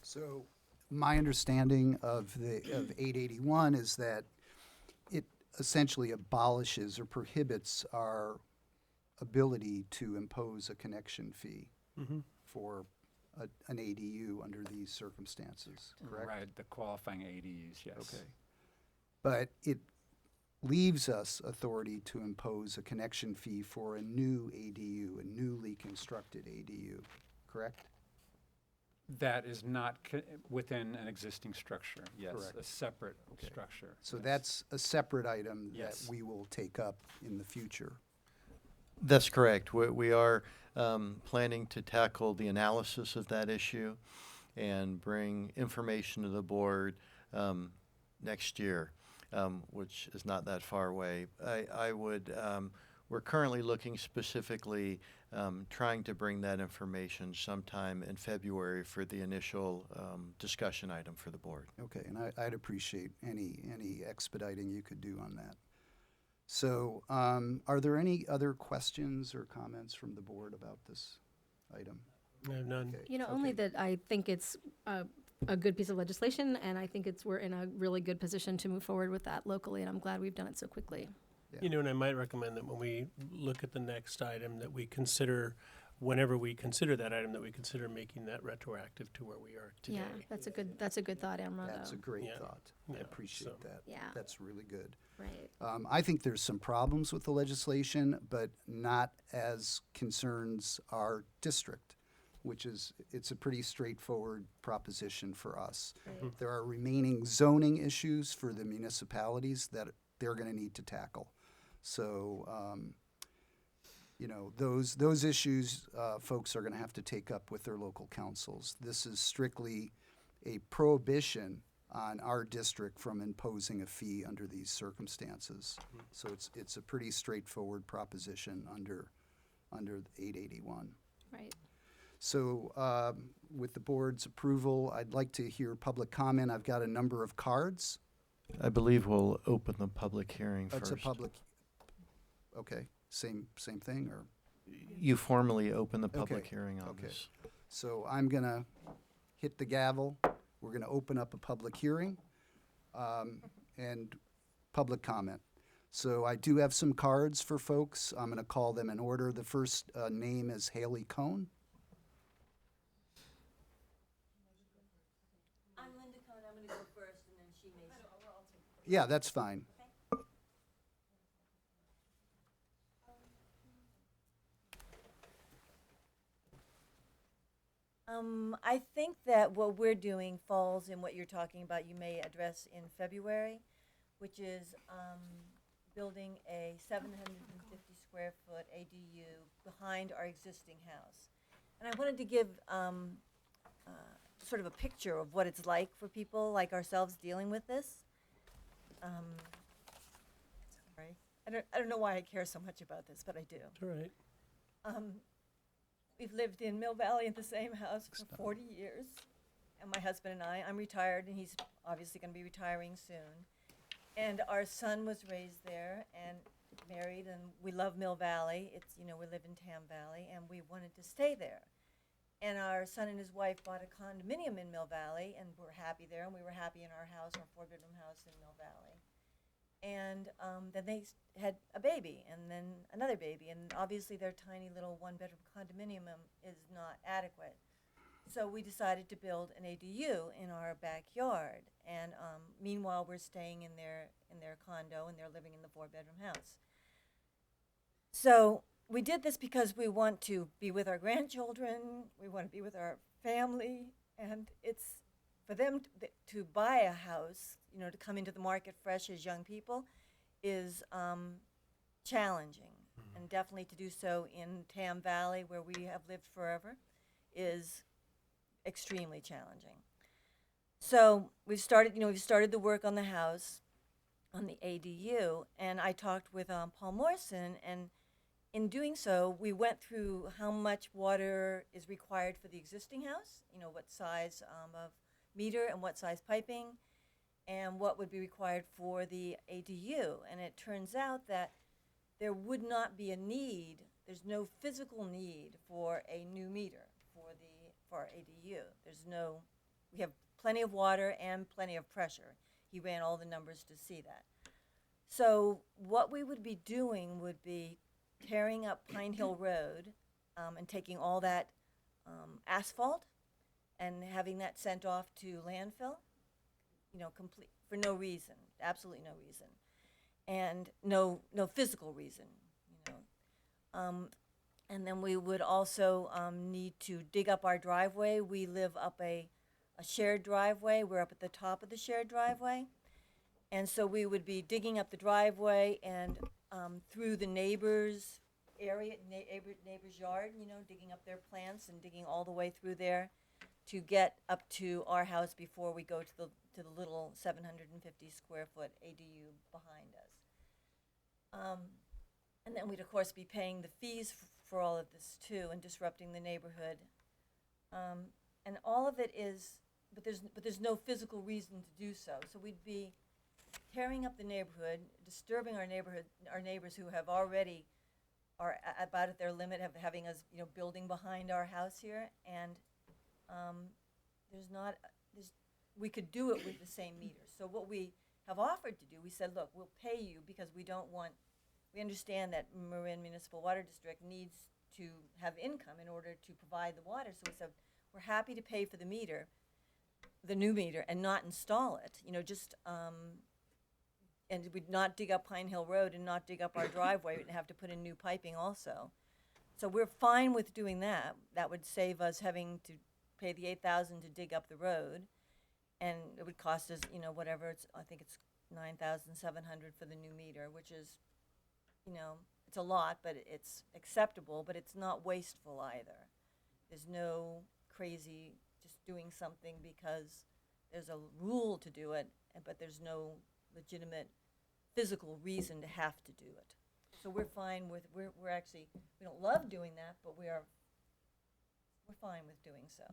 So my understanding of 881 is that it essentially abolishes or prohibits our ability to impose a connection fee for an ADU under these circumstances, correct? Right, the qualifying ADUs, yes. Okay. But it leaves us authority to impose a connection fee for a new ADU, a newly constructed ADU, correct? That is not within an existing structure, yes, Correct. a separate Okay. structure. So yes. that's a separate item Yes. that we will take up in the future. That's correct. We are planning to tackle the analysis of that issue and bring information to the board next year, which is not that far away. We're currently looking specifically, trying to bring that information sometime in February for the initial discussion item for the board. Okay, and I'd appreciate any expediting you could do on that. So, are there any other questions or comments from the board about this item? I have none. Okay. You know, only that I think it's a good piece of legislation, and I think we're in a really good position to move forward with that locally, and I'm glad we've done it so quickly. You know, and I might recommend that when we look at the next item, that we consider whenever we consider that item, that we consider making that retroactive to where we are today. Yeah, that's a good thought, Amro, That's a though. great Yeah. thought. I Yeah, appreciate so- that. Yeah. That's really good. Right. I think there's some problems with the legislation, but not as concerns our district, which is, it's a pretty straightforward proposition for us. Right. There are remaining zoning issues for the municipalities that they're going to need to tackle. So, you know, those issues, folks are going to have to take up with their local councils. This is strictly a prohibition on our district from imposing a fee under these circumstances. So it's a pretty straightforward proposition under 881. Right. So with the board's approval, I'd like to hear public comment. I've got a number of cards. I believe we'll open the public hearing That's first. a public, okay, same thing, or? You formally open the public Okay, hearing on okay. this. So I'm going to hit the gavel. We're going to open up a public hearing and public comment. So I do have some cards for folks. I'm going to call them in order. The first name is Haley Cohn. I'm Linda Cohn, I'm gonna go first, and then she may. Yeah, that's fine. I think that what we're doing falls in what you're talking about, you may address in February, which is, building a 750 square foot ADU behind our existing house. And I wanted to give, sort of a picture of what it's like for people like ourselves dealing with this. Sorry, I don't know why I care so much about this, but I do. It's all right. We've lived in Mill Valley in the same house for 40 years, and my husband and I'm retired, and he's obviously going to be retiring soon. And our son was raised there and married, and we love Mill Valley. It's, you know, we live in Tam Valley, and we wanted to stay there. And our son and his wife bought a condominium in Mill Valley, and we're happy there, and we were happy in our house, our 4-bedroom house in Mill Valley. And then they had a baby, and then another baby, and obviously their tiny little 1-bedroom condominium is not adequate. So we decided to build an ADU in our backyard, and meanwhile we're staying in their condo, and they're living in the 4-bedroom house. So we did this because we want to be with our grandchildren, we want to be with our family, and it's for them to buy a house, you know, to come into the market fresh as young people is challenging. And definitely to do so in Tam Valley, where we have lived forever, is extremely challenging. So we've started the work on the house, on the ADU, and I talked with Paul Morrison, and in doing so, we went through how much water is required for the existing house, you know, what size of meter and what size piping, and what would be required for the ADU. And it turns out that there would not be a need, there's no physical need for a new meter for our ADU. We have plenty of water and plenty of pressure. He ran all the numbers to see that. So what we would be doing would be tearing up Pine Hill Road and taking all that asphalt and having that sent off to landfill, you know, complete, for no reason, absolutely no reason, and no physical reason, you know. And then we would also need to dig up our driveway. We live up a shared driveway. We're up at the top of the shared driveway. And so we would be digging up the driveway and through the neighbor's area, neighbor's yard, you know, digging up their plants and digging all the way through there to get up to our house before we go to the little 750 square foot ADU behind us. And then we'd of course be paying the fees for all of this too, and disrupting the neighborhood. And all of it is, but there's no physical reason to do so. So we'd be tearing up the neighborhood, disturbing our neighbors who have already are about at their limit of having us, you know, building behind our house here, and we could do it with the same meters. So what we have offered to do, we said, look, we'll pay you because we understand that Marin Municipal Water District needs to have income in order to provide the water. So we said, we're happy to pay for the meter, the new meter, and not install it, just, and we'd not dig up Pine Hill Road and not dig up our driveway and have to put in new piping also. So we're fine with doing that. That would save us having to pay the $8,000 to dig up the road, and it would cost us, whatever, I think it's $9,700 for the new meter, which is, it's a lot, but it's acceptable, but it's not wasteful either. There's no crazy just doing something because there's a rule to do it, but there's no legitimate physical reason to have to do it. So we're fine with, we're actually, we don't love doing that, but we're fine with doing so.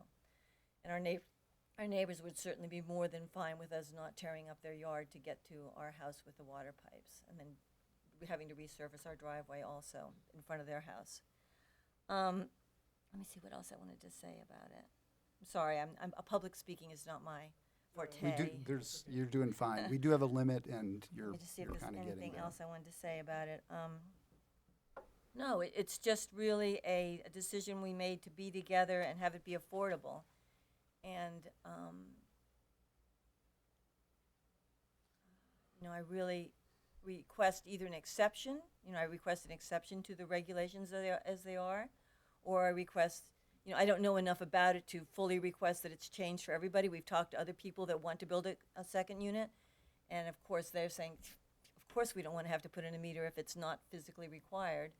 And our neighbors would certainly be more than fine with us not tearing up their yard to get to our house with the water pipes, and then having to resurface our driveway also in front of their house. Let me see what else I wanted to say about it. I'm sorry, public speaking is not my forte. You're doing fine. We do have a limit, and you're Let me just see if there's kind of getting anything there. else I wanted to say about it. No, it's just really a decision we made to be together and have it be affordable. And, I really request either an exception, I request an exception to the regulations as they are, or I request, I don't know enough about it to fully request that it's changed for everybody. We've talked to other people that want to build a second unit, and of course they're saying, of course we don't want to have to put in a meter if it's not physically required.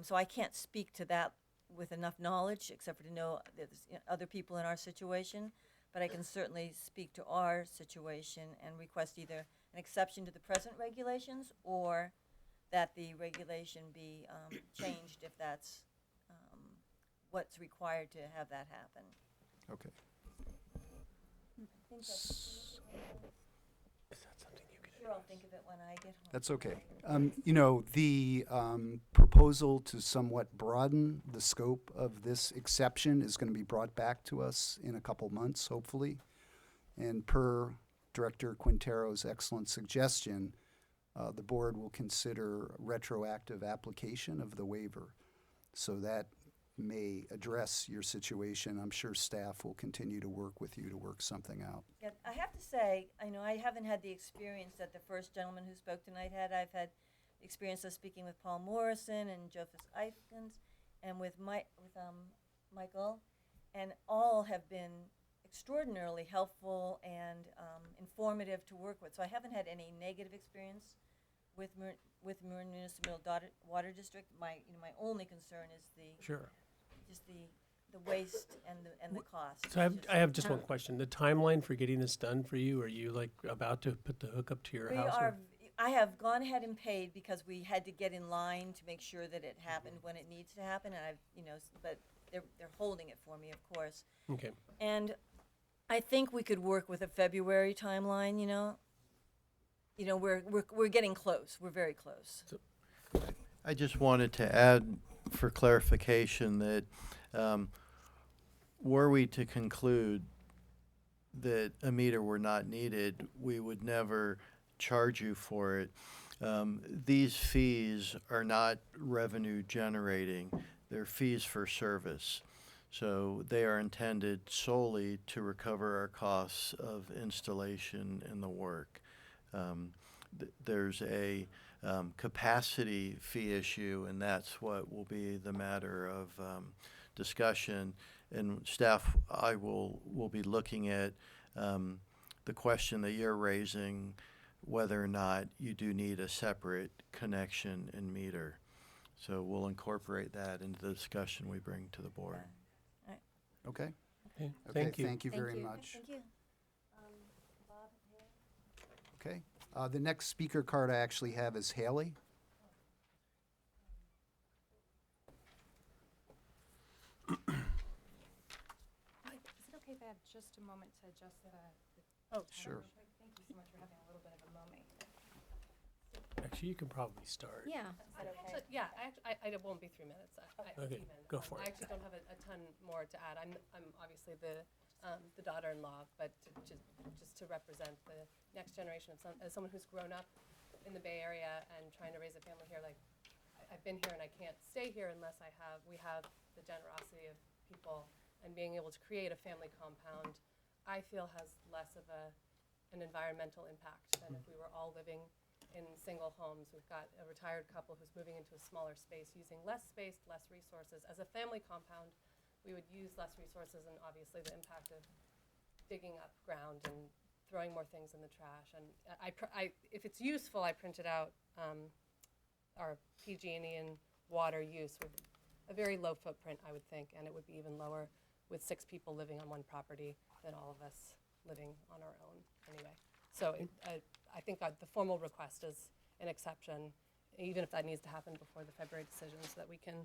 So I can't speak to that with enough knowledge, except for to know that there's other people in our situation, but I can certainly speak to our situation and request either an exception to the present regulations or that the regulation be changed if that's what's required to have that happen. Okay. I think that's, sure, I'll think of it when I get home. That's okay. The proposal to somewhat broaden the scope of this exception is going to be brought back to us in a couple months, hopefully. And per Director Quintero's excellent suggestion, the board will consider retroactive application of the waiver. So that may address your situation. I'm sure staff will continue to work with you to work something out. Yeah, I have to say, I haven't had the experience that the first gentleman who spoke tonight had. I've had the experience of speaking with Paul Morrison and Joseph Eifkins and with Michael, and all have been extraordinarily helpful and informative to work with. So I haven't had any negative experience with Marin Municipal Water District. My only concern is the waste and the cost. So I have just one question. The timeline for getting this done for you, are you about to put the hookup to your house? I have gone ahead and paid because we had to get in line to make sure that it happened when it needs to happen, and but they're holding it for me, of course. Okay. And I think we could work with a February timeline. We're getting close. We're very close. I just wanted to add for clarification that were we to conclude that a meter were not needed, we would never charge you for it. These fees are not revenue generating. They're fees for service. So they are intended solely to recover our costs of installation and the work. There's a capacity fee issue, and that's what will be the matter of discussion. And staff, I will be looking at the question that you're raising, whether or not you do need a separate connection and meter. So we'll incorporate that into the discussion we bring to the board. Okay? Okay, Okay, thank you. Thank you very much. Thank you. Okay. The next speaker card I actually have is Haley. Is it okay if I have just a moment to adjust the title Sure. real quick? Thank you so much for having a little bit of a moment. Actually, you can probably start. Yeah. Actually, yeah, I won't be 3 minutes. Okay, go for it. I actually don't have a ton more to add. I'm obviously the daughter-in-law, but just to represent the next generation of as someone who's grown up in the Bay Area and trying to raise a family here, like I've been here and I can't stay here unless we have the generosity of people, and being able to create a family compound, I feel has less of an environmental impact than if we were all living in single homes. We've got a retired couple who's moving into a smaller space, using less space, less resources. As a family compound, we would use less resources, and obviously the impact of digging up ground and throwing more things in the trash. And if it's useful, I printed out our PG&E and water use with a very low footprint, I would think, and it would be even lower with 6 people living on one property than all of us living on our own anyway. So I think the formal request is an exception, even if that needs to happen before the February decision, so that we can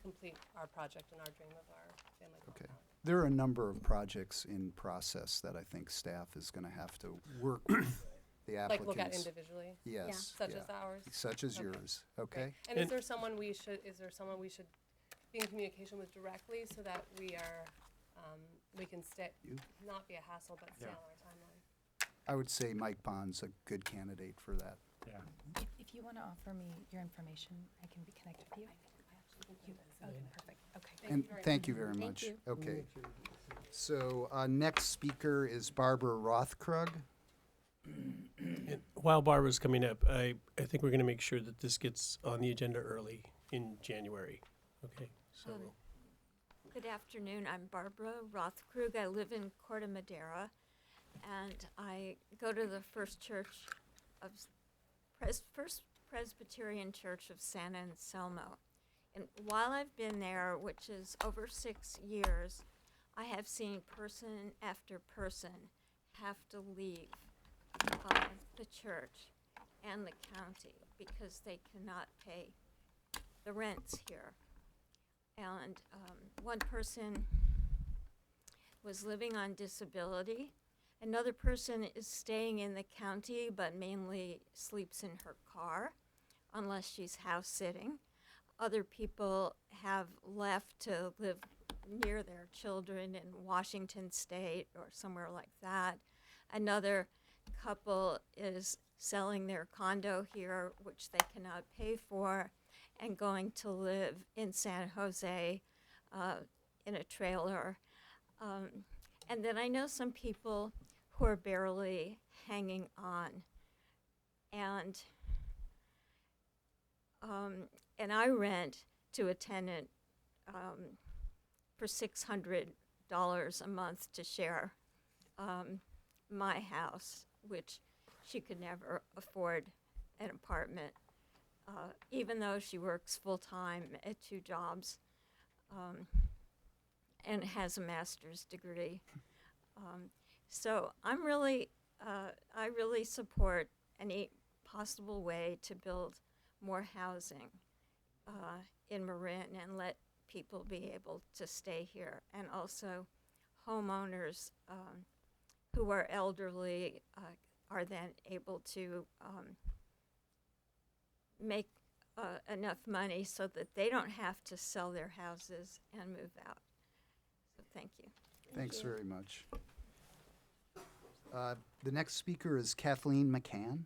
complete our project and our dream of our family Okay. compound. There are a number of projects in process that I think staff is going to have to work with the applicants. Like look at individually? Yes. Such yeah. as ours? Such as Okay. yours, Great. okay? And is there someone we should be in communication with directly so that we can not be a hassle, but stay on our timeline? I would say Mike Bond's a good candidate for that. Yeah. If you want to offer me your information, I can be connected with you. Okay, perfect. Okay. And thank you very much. you. Okay. So next speaker is Barbara Rothkrug. And while Barbara's coming up, I think we're going to make sure that this gets on the agenda early in January. Okay, so. Good afternoon. I'm Barbara Rothkrug. I live in Corte Madera, and I go to the First Presbyterian Church of San Anselmo. And while I've been there, which is over 6 years, I have seen person after person have to leave the church and the county because they cannot pay the rents here. And one person was living on disability. Another person is staying in the county but mainly sleeps in her car unless she's house sitting. Other people have left to live near their children in Washington State or somewhere like that. Another couple is selling their condo here, which they cannot pay for, and going to live in San Jose in a trailer. And then I know some people who are barely hanging on. And I rent to a tenant for $600 a month to share my house, which she could never afford an apartment, even though she works full-time at 2 jobs and has a master's degree. So I really support any possible way to build more housing in Marin and let people be able to stay here, and also homeowners who are elderly are then able to make enough money so that they don't have to sell their houses and move out. So thank you. Thanks very much. The next speaker is Kathleen McCann.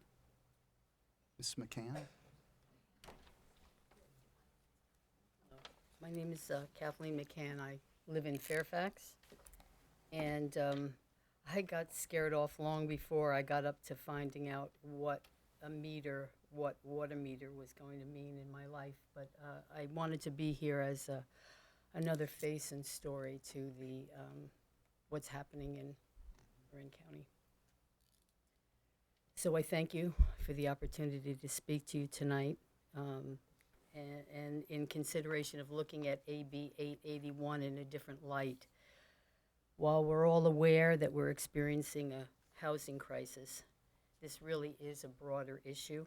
Ms. McCann? My name is Kathleen McCann. I live in Fairfax, and I got scared off long before I got up to finding out what water meter was going to mean in my life. But I wanted to be here as another face and story to the what's happening in Marin County. So I thank you for the opportunity to speak to you tonight. And in consideration of looking at AB 881 in a different light. While we're all aware that we're experiencing a housing crisis, this really is a broader issue,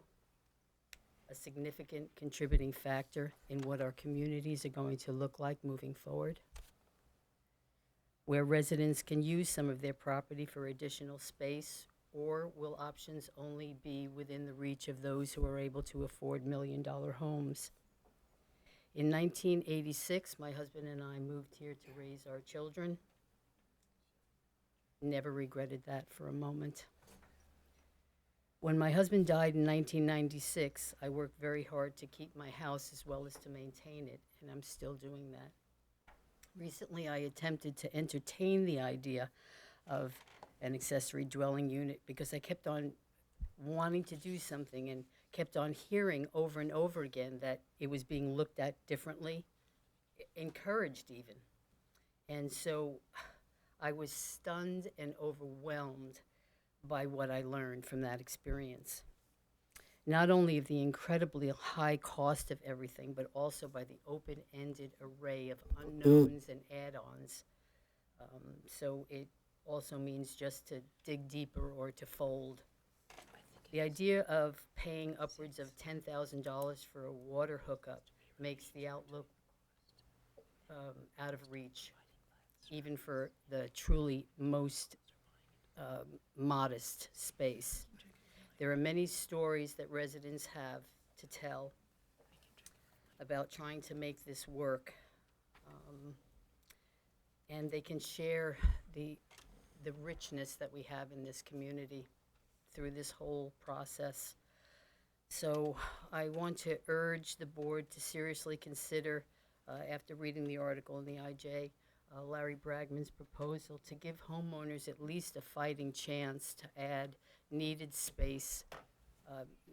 a significant contributing factor in what our communities are going to look like moving forward, where residents can use some of their property for additional space, or will options only be within the reach of those who are able to afford million-dollar homes? In 1986, my husband and I moved here to raise our children. Never regretted that for a moment. When my husband died in 1996, I worked very hard to keep my house as well as to maintain it, and I'm still doing that. Recently, I attempted to entertain the idea of an accessory dwelling unit because I kept on wanting to do something and kept on hearing over and over again that it was being looked at differently, encouraged even. And so I was stunned and overwhelmed by what I learned from that experience. Not only of the incredibly high cost of everything, but also by the open-ended array of unknowns and add-ons. So it also means just to dig deeper or to fold. The idea of paying upwards of $10,000 for a water hookup makes the outlook out of reach, even for the truly most modest space. There are many stories that residents have to tell about trying to make this work, and they can share the richness that we have in this community through this whole process. So I want to urge the board to seriously consider, after reading the article in the IJ, Larry Bragman's proposal to give homeowners at least a fighting chance to add needed space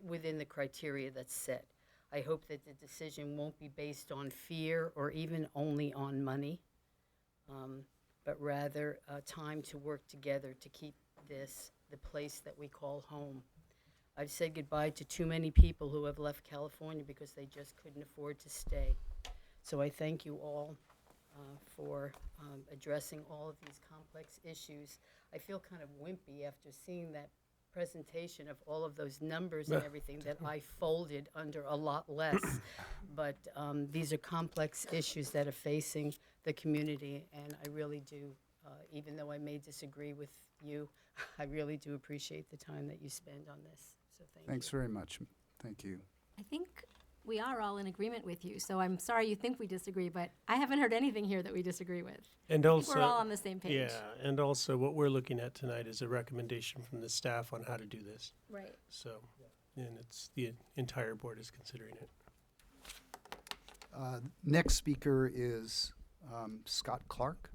within the criteria that's set. I hope that the decision won't be based on fear or even only on money, but rather time to work together to keep this the place that we call home. I've said goodbye to too many people who have left California because they just couldn't afford to stay. So I thank you all for addressing all of these complex issues. I feel kind of wimpy after seeing that presentation of all of those numbers and everything that I folded under a lot less. But these are complex issues that are facing the community, and I really do, even though I may disagree with you, I really do appreciate the time that you spend on this. So thank you. Thanks very much. Thank you. I think we are all in agreement with you, so I'm sorry you think we disagree, but I haven't heard anything here that we disagree with. And I think also, we're all on the same page. Yeah, and also what we're looking at tonight is a recommendation from the staff on how to do this. Right. So, and it's the entire board is considering it. Next speaker is Scott Clark.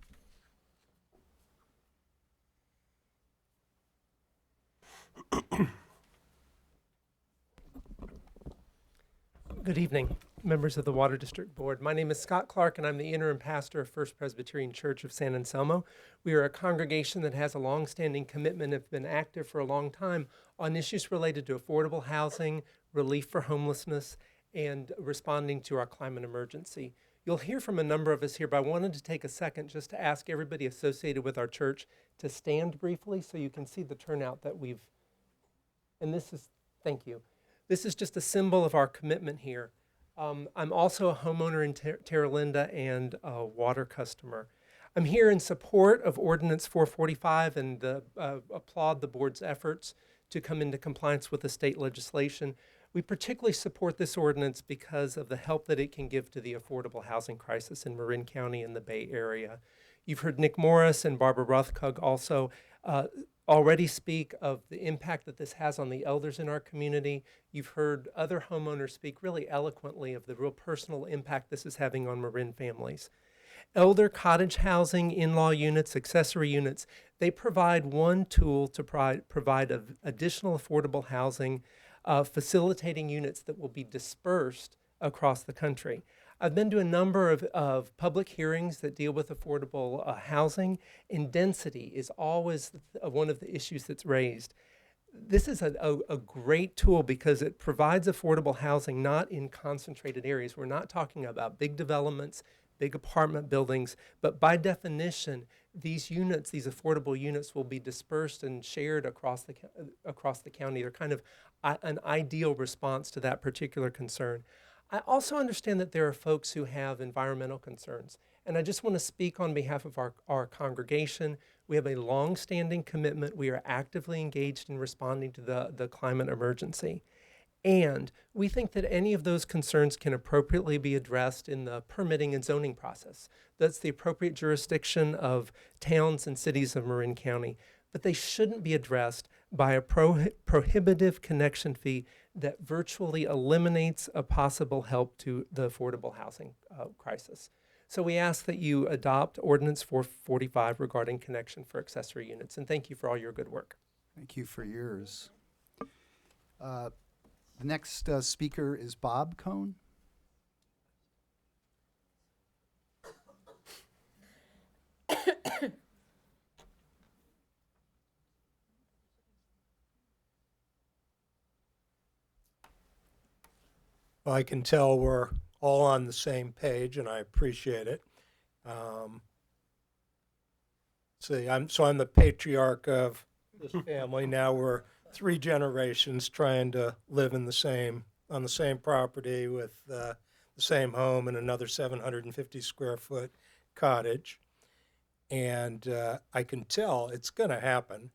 Good evening, members of the Water District Board. My name is Scott Clark, and I'm the interim pastor of First Presbyterian Church of San Anselmo. We are a congregation that has a long-standing commitment and have been active for a long time on issues related to affordable housing, relief for homelessness, and responding to our climate emergency. You'll hear from a number of us here, but I wanted to take a second just to ask everybody associated with our church to stand briefly so you can see the turnout that we've, and this is, thank you. This is just a symbol of our commitment here. I'm also a homeowner in Terra Linda and a water customer. I'm here in support of Ordinance 445 and applaud the board's efforts to come into compliance with the state legislation. We particularly support this ordinance because of the help that it can give to the affordable housing crisis in Marin County and the Bay Area. You've heard Nick Morris and Barbara Rothkug also already speak of the impact that this has on the elders in our community. You've heard other homeowners speak really eloquently of the real personal impact this is having on Marin families. Elder cottage housing, in-law units, accessory units, they provide one tool to provide additional affordable housing, facilitating units that will be dispersed across the country. I've been to a number of public hearings that deal with affordable housing, and density is always one of the issues that's raised. This is a great tool because it provides affordable housing not in concentrated areas. We're not talking about big developments, big apartment buildings, but by definition, these units, these affordable units, will be dispersed and shared across the county. They're kind of an ideal response to that particular concern. I also understand that there are folks who have environmental concerns, and I just want to speak on behalf of our congregation. We have a long-standing commitment. We are actively engaged in responding to the climate emergency. And we think that any of those concerns can appropriately be addressed in the permitting and zoning process. That's the appropriate jurisdiction of towns and cities of Marin County. But they shouldn't be addressed by a prohibitive connection fee that virtually eliminates a possible help to the affordable housing crisis. So we ask that you adopt Ordinance 445 regarding connection for accessory units, and thank you for all your good work. Thank you for yours. The next speaker is Bob Cohn. I can tell we're all on the same page, and I appreciate it. I'm the patriarch of this family. Now we're 3 generations trying to live on the same property with the same home and another 750 square foot cottage. And I can tell it's going to happen.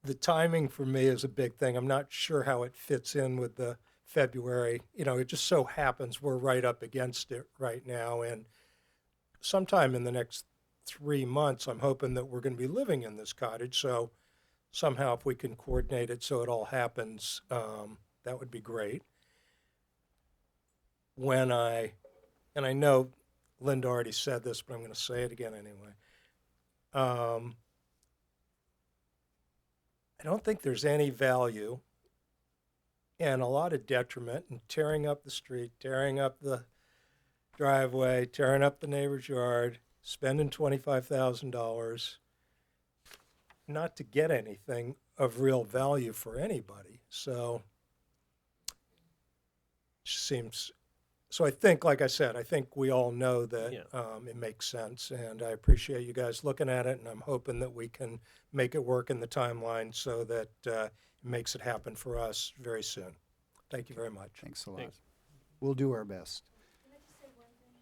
The timing for me is a big thing. I'm not sure how it fits in with the February. It just so happens we're right up against it right now. And sometime in the next 3 months, I'm hoping that we're going to be living in this cottage. So somehow if we can coordinate it so it all happens, that would be great. And I know Linda already said this, but I'm going to say it again anyway. I don't think there's any value and a lot of detriment in tearing up the street, tearing up the driveway, tearing up the neighbor's yard, spending $25,000, not to get anything of real value for anybody. So I think, like I said, I think we all know that it makes sense, and I appreciate you guys looking at it, and I'm hoping that we can make it work in the timeline so that it makes it happen for us very soon. Thank you very much. Thanks a lot. We'll do our best. Can I just say one thing?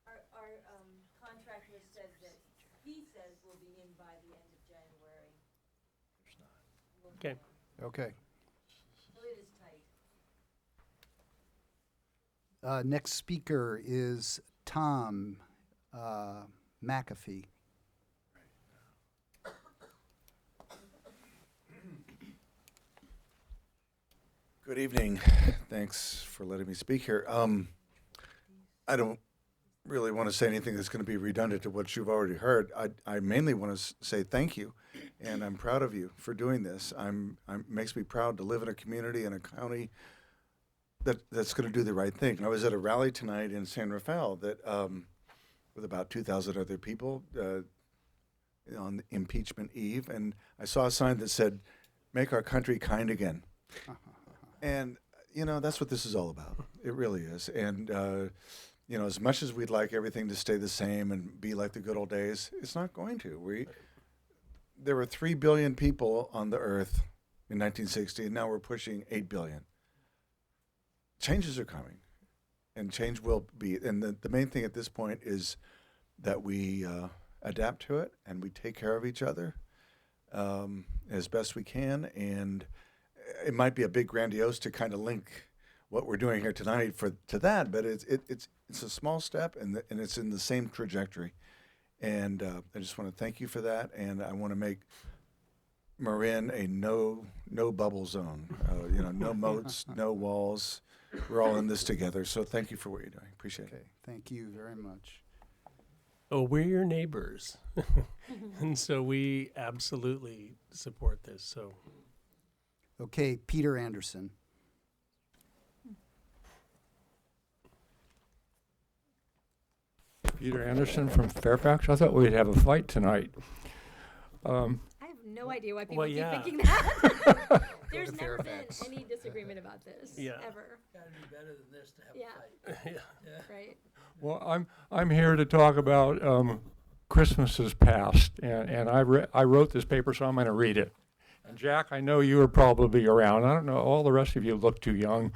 Our contractor said that he says we'll be in by the end of January. Okay. Okay. So it is tight. Next speaker is Tom McAfee. Good evening. Thanks for letting me speak here. I don't really want to say anything that's going to be redundant to what you've already heard. I mainly want to say thank you, and I'm proud of you for doing this. It makes me proud to live in a community and a county that's going to do the right thing. I was at a rally tonight in San Rafael that with about 2,000 other people on impeachment eve, and I saw a sign that said, "Make our country kind again." And, that's what this is all about. It really is. And, as much as we'd like everything to stay the same and be like the good old days, it's not going to. There were 3 billion people on the earth in 1960, and now we're pushing 8 billion. Changes are coming, and change will be. And the main thing at this point is that we adapt to it and we take care of each other as best we can. And it might be a bit grandiose to kind of link what we're doing here tonight to that, but it's a small step, and it's in the same trajectory. And I just want to thank you for that, and I want to make Marin a no bubble zone. No moats, no walls. We're all in this together. So thank you for what you're doing. Appreciate it. Thank you very much. Oh, we're your neighbors, and so we absolutely support this. So. Okay, Peter Anderson. Peter Anderson from Fairfax. I thought we'd have a fight tonight. I have no idea why people keep yeah. thinking that. There's to never Fairfax. been any disagreement about this, ever. Gotta be better than this to have Yeah. a fight. Yeah. Right. Well, I'm here to talk about Christmases past, and I wrote this paper, so I'm going to read it. And Jack, I know you were probably around. I don't know. All the rest of you look too young.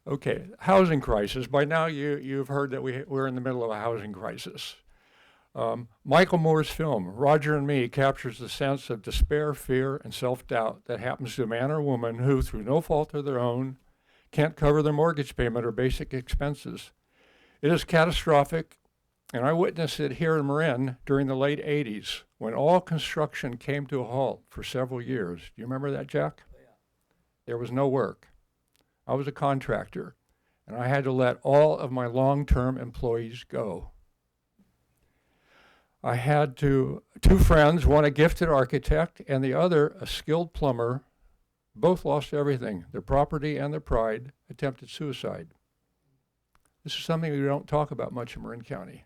Okay, housing crisis. By now you've heard that we're in the middle of a housing crisis. Michael Moore's film, Roger and Me, captures the sense of despair, fear, and self-doubt that happens to a man or woman who, through no fault of their own, can't cover their mortgage payment or basic expenses. It is catastrophic And I witnessed it here in Marin during the late 80s when all construction came to a halt for several years. Do you remember that, Jack? There was no work. I was a contractor, and I had to let all of my long-term employees go. I had two friends, one a gifted architect and the other a skilled plumber. Both lost everything, their property and their pride, attempted suicide. This is something we don't talk about much in Marin County.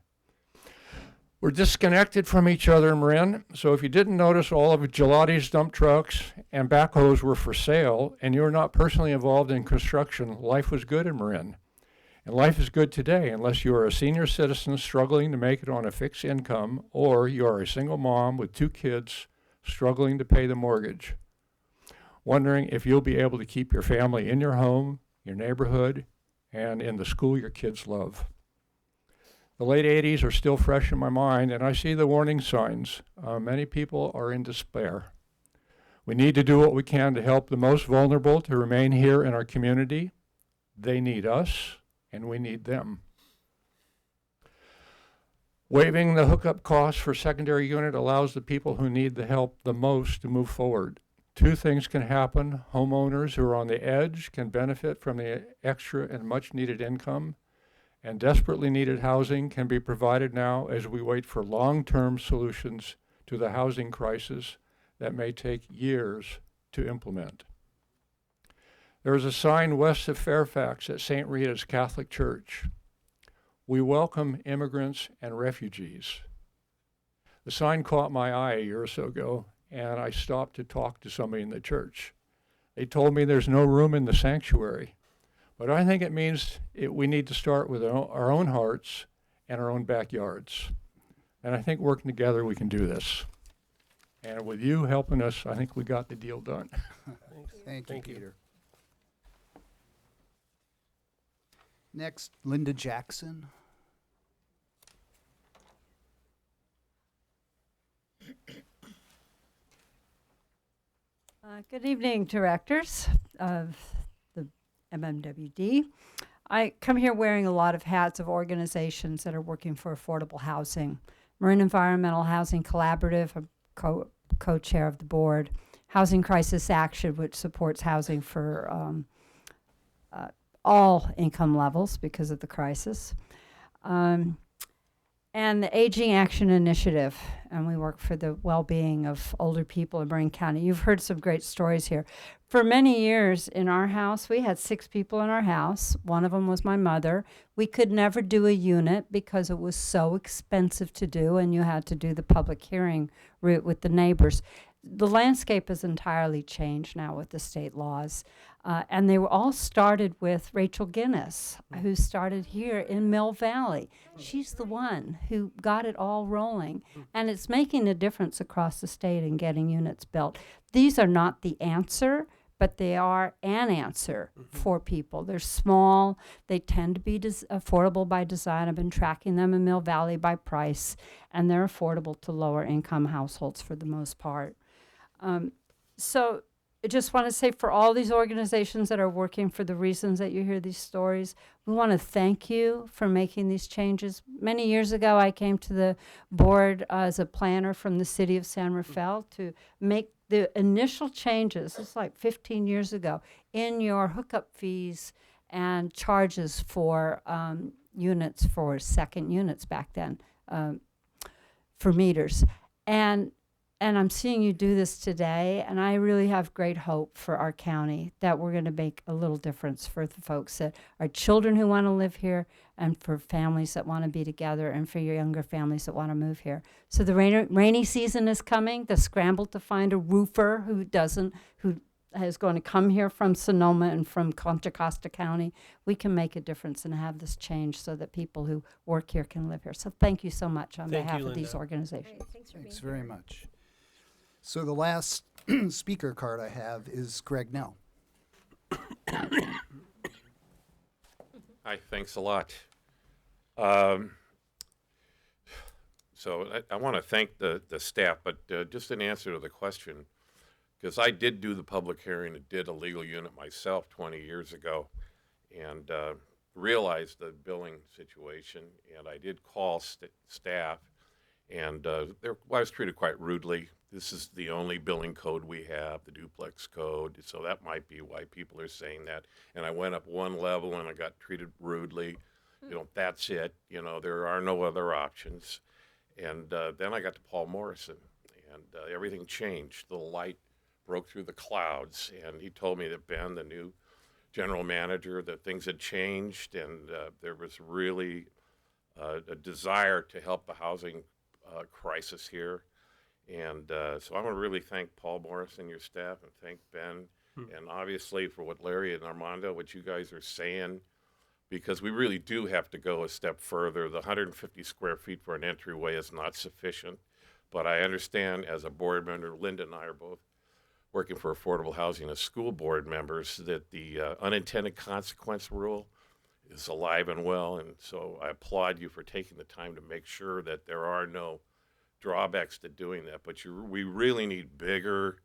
We're disconnected from each other in Marin, so if you didn't notice, all of Gelati's dump trucks and backhoes were for sale, and you were not personally involved in construction, life was good in Marin. And life is good today unless you are a senior citizen struggling to make it on a fixed income, or you are a single mom with 2 kids struggling to pay the mortgage, wondering if you'll be able to keep your family in your home, your neighborhood, and in the school your kids love. The late 80s are still fresh in my mind, and I see the warning signs. Many people are in despair. We need to do what we can to help the most vulnerable to remain here in our community. They need us, and we need them. Waiving the hookup costs for secondary unit allows the people who need the help the most to move forward. 2 things can happen. Homeowners who are on the edge can benefit from the extra and much needed income, and desperately needed housing can be provided now as we wait for long-term solutions to the housing crisis that may take years to implement. There is a sign west of Fairfax at St. Rita's Catholic Church. We welcome immigrants and refugees. The sign caught my eye a year or so ago, and I stopped to talk to somebody in the church. They told me there's no room in the sanctuary. But I think it means we need to start with our own hearts and our own backyards. And I think working together we can do this. And with you helping us, I think we got the deal done. Thank you, Peter. Next, Linda Jackson. Good evening, directors of the MMWD. I come here wearing a lot of hats of organizations that are working for affordable housing. Marin Environmental Housing Collaborative, I'm co-chair of the board. Housing Crisis Action, which supports housing for all income levels because of the crisis. And the Aging Action Initiative, and we work for the well-being of older people in Marin County. You've heard some great stories here. For many years in our house, we had 6 people in our house. One of them was my mother. We could never do a unit because it was so expensive to do, and you had to do the public hearing route with the neighbors. The landscape has entirely changed now with the state laws. And they were all started with Rachel Guinness, who started here in Mill Valley. She's the one who got it all rolling. And it's making a difference across the state in getting units built. These are not the answer, but they are an answer for people. They're small. They tend to be affordable by design. I've been tracking them in Mill Valley by price, and they're affordable to lower income households for the most part. So I just want to say, for all these organizations that are working for the reasons that you hear these stories, we want to thank you for making these changes. Many years ago, I came to the board as a planner from the city of San Rafael to make the initial changes, it's like 15 years ago, in your hookup fees and charges for units, for second units back then, for meters. And I'm seeing you do this today, and I really have great hope for our county that we're going to make a little difference for the folks that are children who want to live here, and for families that want to be together, and for your younger families that want to move here. So the rainy season is coming. The scramble to find a roofer who is going to come here from Sonoma and from Contra Costa County. We can make a difference and have this change so that people who work here can live here. So thank you so much on behalf of these organizations. Thanks very much. So the last speaker card I have is Greg Nell. Hi, thanks a lot. So I want to thank the staff, but just an answer to the question, because I did do the public hearing and did a legal unit myself 20 years ago, and realized the billing situation, and I did call staff, and I was treated quite rudely. This is the only billing code we have, the duplex code, so that might be why people are saying that. And I went up one level and I got treated rudely. That's it. There are no other options. And then I got to Paul Morrison, and everything changed. The light broke through the clouds, and he told me that Ben, the new general manager, that things had changed, and there was really a desire to help the housing crisis here. And so I want to really thank Paul Morrison, your staff, and thank Ben, and obviously for what Larry and Armando, what you guys are saying, because we really do have to go a step further. The 150 square feet for an entryway is not sufficient, but I understand as a board member, Linda and I are both working for affordable housing as school board members, that the unintended consequence rule is alive and well, and so I applaud you for taking the time to make sure that there are no drawbacks to doing that. But we really need bigger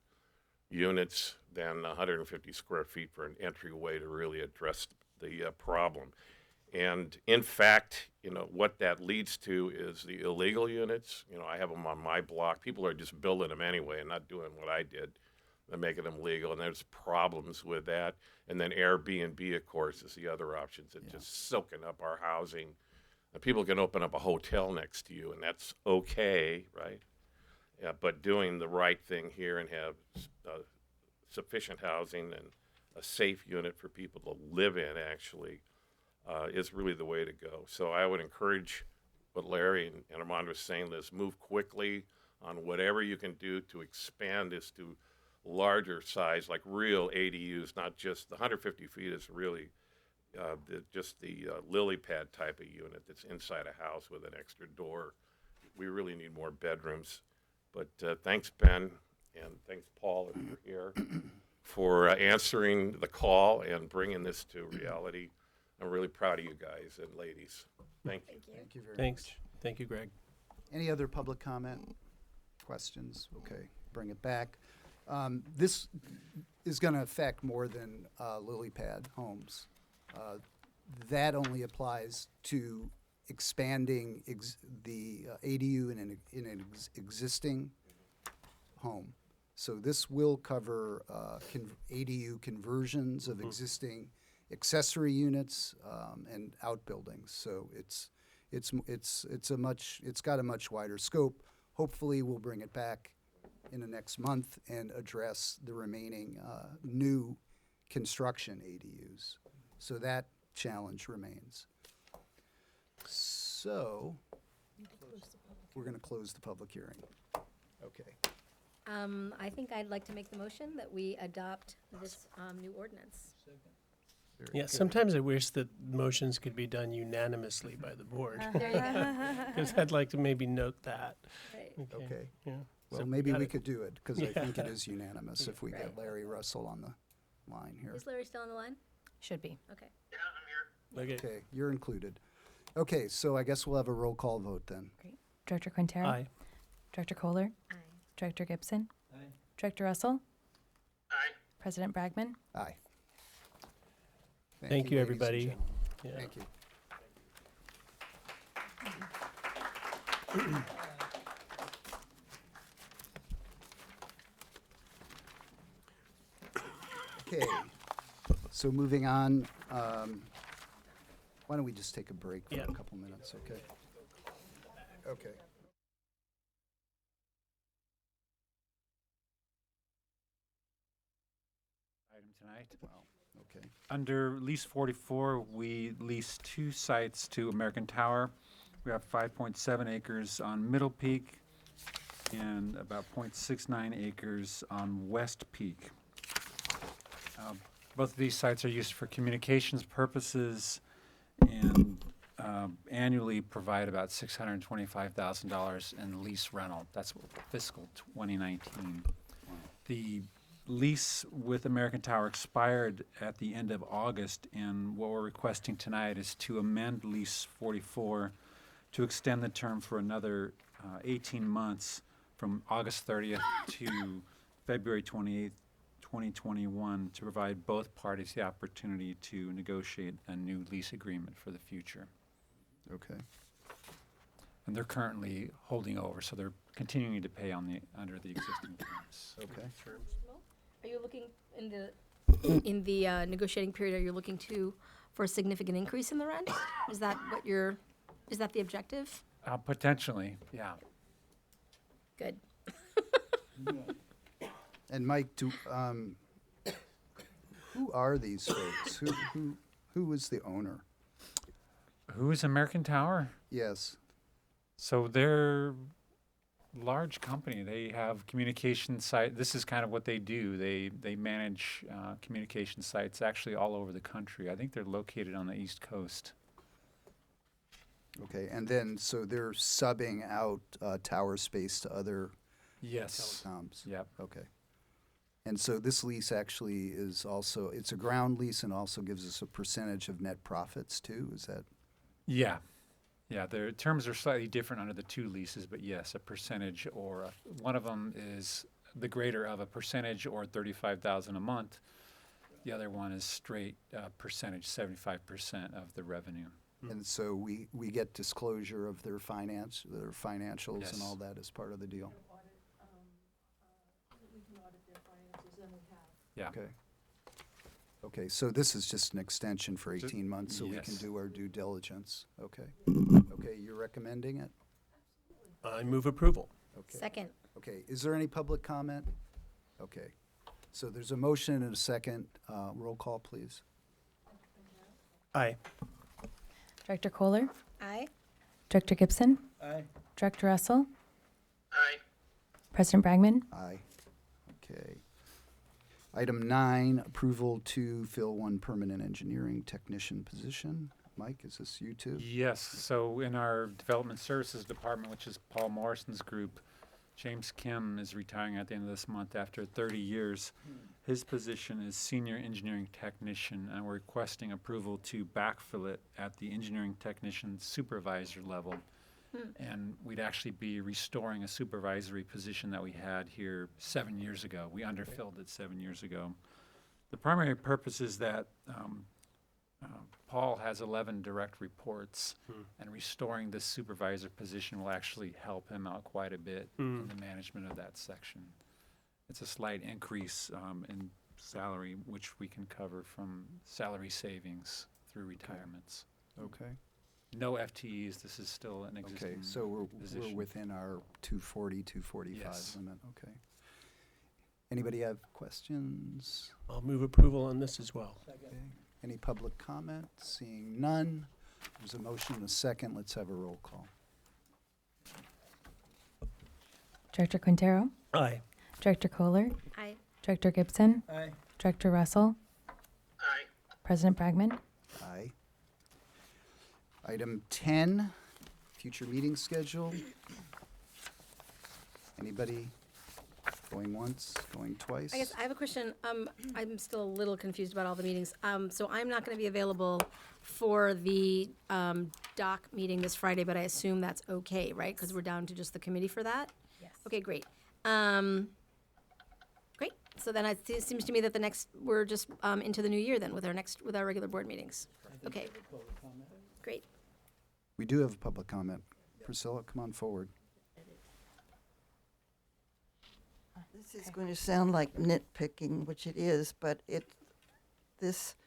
units than 150 square feet for an entryway to really address the problem. And in fact, what that leads to is the illegal units. I have them on my block. People are just building them anyway and not doing what I did. They're making them legal, and there's problems with that. And then Airbnb, of course, is the other options. It's just soaking up our housing. And people can open up a hotel next to you, and that's okay, right? Yeah, but doing the right thing here and have sufficient housing and a safe unit for people to live in, actually, is really the way to go. So I would encourage what Larry and Armando are saying, let's move quickly on whatever you can do to expand this to larger size, like real ADUs, not just the 150 feet is really just the lily pad type of unit that's inside a house with an extra door. We really need more bedrooms. But thanks, Ben, and thanks, Paul, if you're here, for answering the call and bringing this to reality. I'm really proud of you guys and ladies. Thank you. Thank you very Thanks. much. Thank you, Greg. Any other public comment? Questions? Okay, bring it back. This is going to affect more than lily pad homes. That only applies to expanding the ADU in an existing home. So this will cover ADU conversions of existing accessory units and outbuildings. So it's got a much wider scope. Hopefully, we'll bring it back in the next month and address the remaining new construction ADUs. So that challenge remains. So we're going to close the public hearing. Okay. I think I'd like to make the motion that we adopt this new ordinance. Very Yeah, good. sometimes I wish that motions could be done unanimously by the board. There you go. Because I'd like to maybe note that. Right. Okay. Yeah. Well, So maybe got we it. could do it, because I Yeah. think it is unanimous if we get Right. Larry Russell on the line here. Is Larry still on the line? Should be. Okay. Okay. Okay, you're included. Okay, so I guess we'll have a roll call vote then. Great. Director Quintero? Aye. Director Kohler? Aye. Director Gibson? Aye. Director Russell? Aye. President Bragman? Aye. Thank you, ladies and everybody. gentlemen. Yeah. Thank you. Okay, so moving on, why don't we just take a break for Yeah. a couple minutes, okay? Okay. Item tonight. Okay. Under lease 44, we lease two sites to American Tower. We have 5.7 acres on Middle Peak and about 0.69 acres on West Peak. Both of these sites are used for communications purposes and annually provide about $625,000 in lease rental. That's fiscal 2019. The lease with American Tower expired at the end of August, and what we're requesting tonight is to amend lease 44 to extend the term for another 18 months from August 30th to February 28th, 2021 to provide both parties the opportunity to negotiate a new lease agreement for the future. Okay. And they're currently holding over, so they're continuing to pay under the existing terms. Okay. Are you looking in the negotiating period, are you looking for a significant increase in the rent? Is that the objective? Potentially, yeah. Good. And Mike, who are these folks? Who is the owner? Who is American Tower? Yes. So they're large company. They have communication site. This is kind of what they do. They manage communication sites actually all over the country. I think they're located on the East Coast. Okay, and then so they're subbing out tower space to other Yes. telecoms. Yep. Okay. And so this lease actually is also, it's a ground lease and also gives us a percentage of net profits too, is that? Yeah. Yeah, their terms are slightly different under the two leases, but yes, a percentage or one of them is the greater of a percentage or $35,000 a month. The other one is straight percentage, 75% of the revenue. And so we get disclosure of their financials Yes. and all that as part of the deal? Yeah. Okay. Okay, so this is just an extension for 18 months so we can yes. do our due diligence. Okay. Okay, you're recommending it? I move approval. Okay. Second. Okay, is there any public comment? Okay. So there's a motion and a second. Roll call, please. Aye. Director Kohler, Aye. Director Gibson, Aye. Director Russell, Aye. President Bragman. Aye. Okay. Item 9, approval to fill one permanent engineering technician position. Mike, is this you too? Yes. So in our development services department, which is Paul Morrison's group, James Kim is retiring at the end of this month after 30 years. His position is senior engineering technician, and we're requesting approval to backfill it at the engineering technician supervisor level. And we'd actually be restoring a supervisory position that we had here 7 years ago. We underfilled it 7 years ago. The primary purpose is that Paul has 11 direct reports, and restoring this supervisor position will actually help him out quite a bit in the management of that section. It's a slight increase in salary, which we can cover from salary savings through retirements. Okay. No FTEs, this is still an existing Okay, so we're position. within our 240, 245 Yes. limit. Okay. Anybody have questions? I'll move approval on this as well. Okay. Any public comment? Seeing none. There's a motion and a second. Let's have a roll call. Director Quintero, Aye. Director Kohler, Aye. Director Gibson, Aye. Director Russell, Aye. President Bragman. Aye. Item 10, future meeting schedule. Anybody going once, going twice? I guess I have a question. I'm still a little confused about all the meetings. So I'm not going to be available for the doc meeting this Friday, but I assume that's okay, right? Because we're down to just the committee for that? Yes. Okay, great. Great. So then it seems to me that we're just into the new year then with our regular board meetings. Okay. Great. We do have a public comment. Priscilla, come on forward. This is going to sound like nitpicking, which it is, but this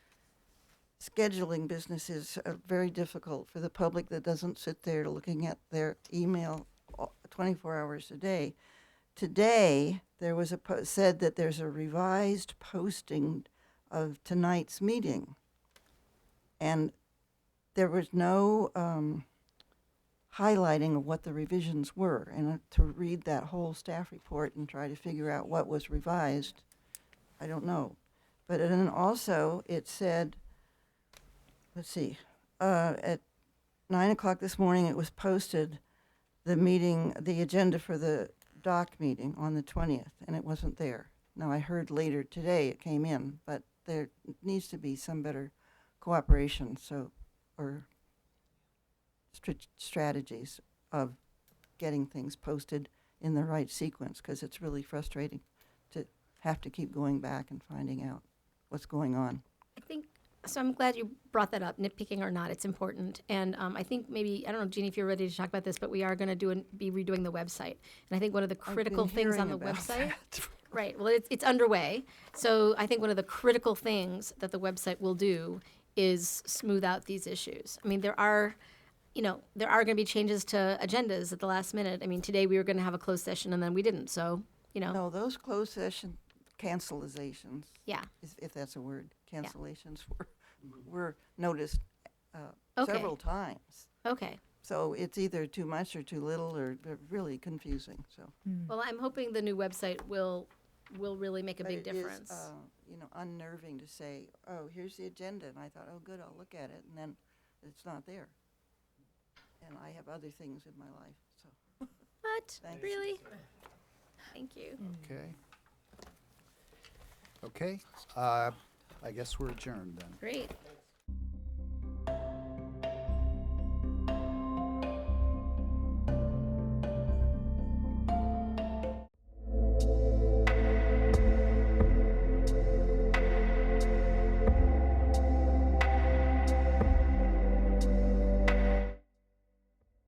scheduling business is very difficult for the public that doesn't sit there looking at their email 24 hours a day. Today, there was said that there's a revised posting of tonight's meeting, and there was no highlighting of what the revisions were. And to read that whole staff report and try to figure out what was revised, I don't know. But then also it said, let's see, at 9 o'clock this morning it was posted, the agenda for the doc meeting on the 20th, and it wasn't there. Now I heard later today it came in, but there needs to be some better cooperation, or strategies of getting things posted in the right sequence, because it's really frustrating to have to keep going back and finding out what's going on. I think, so I'm glad you brought that up, nitpicking or not, it's important. And I think maybe, I don't know, Jeannie, if you're ready to talk about this, but we are going to be redoing the website. And I think one of the critical things on the website, right, well, it's underway. So I think one of the critical things that the website will do is smooth out these issues. I mean, there are going to be changes to agendas at the last minute. I mean, today we were going to have a closed session and then we didn't. So, No, those closed session cancelizations. Yeah. If that's a word, cancellations were noticed Okay. several times. Okay. So it's either too much or too little, or they're really confusing. So. Well, I'm hoping the new website will really make a But big it is, difference. unnerving to say, oh, here's the agenda, and I thought, oh, good, I'll look at it, and then it's not there. And I have other things in my life, so. What? Thanks. Really? Thank you. Okay. Okay, I guess we're adjourned then. Great.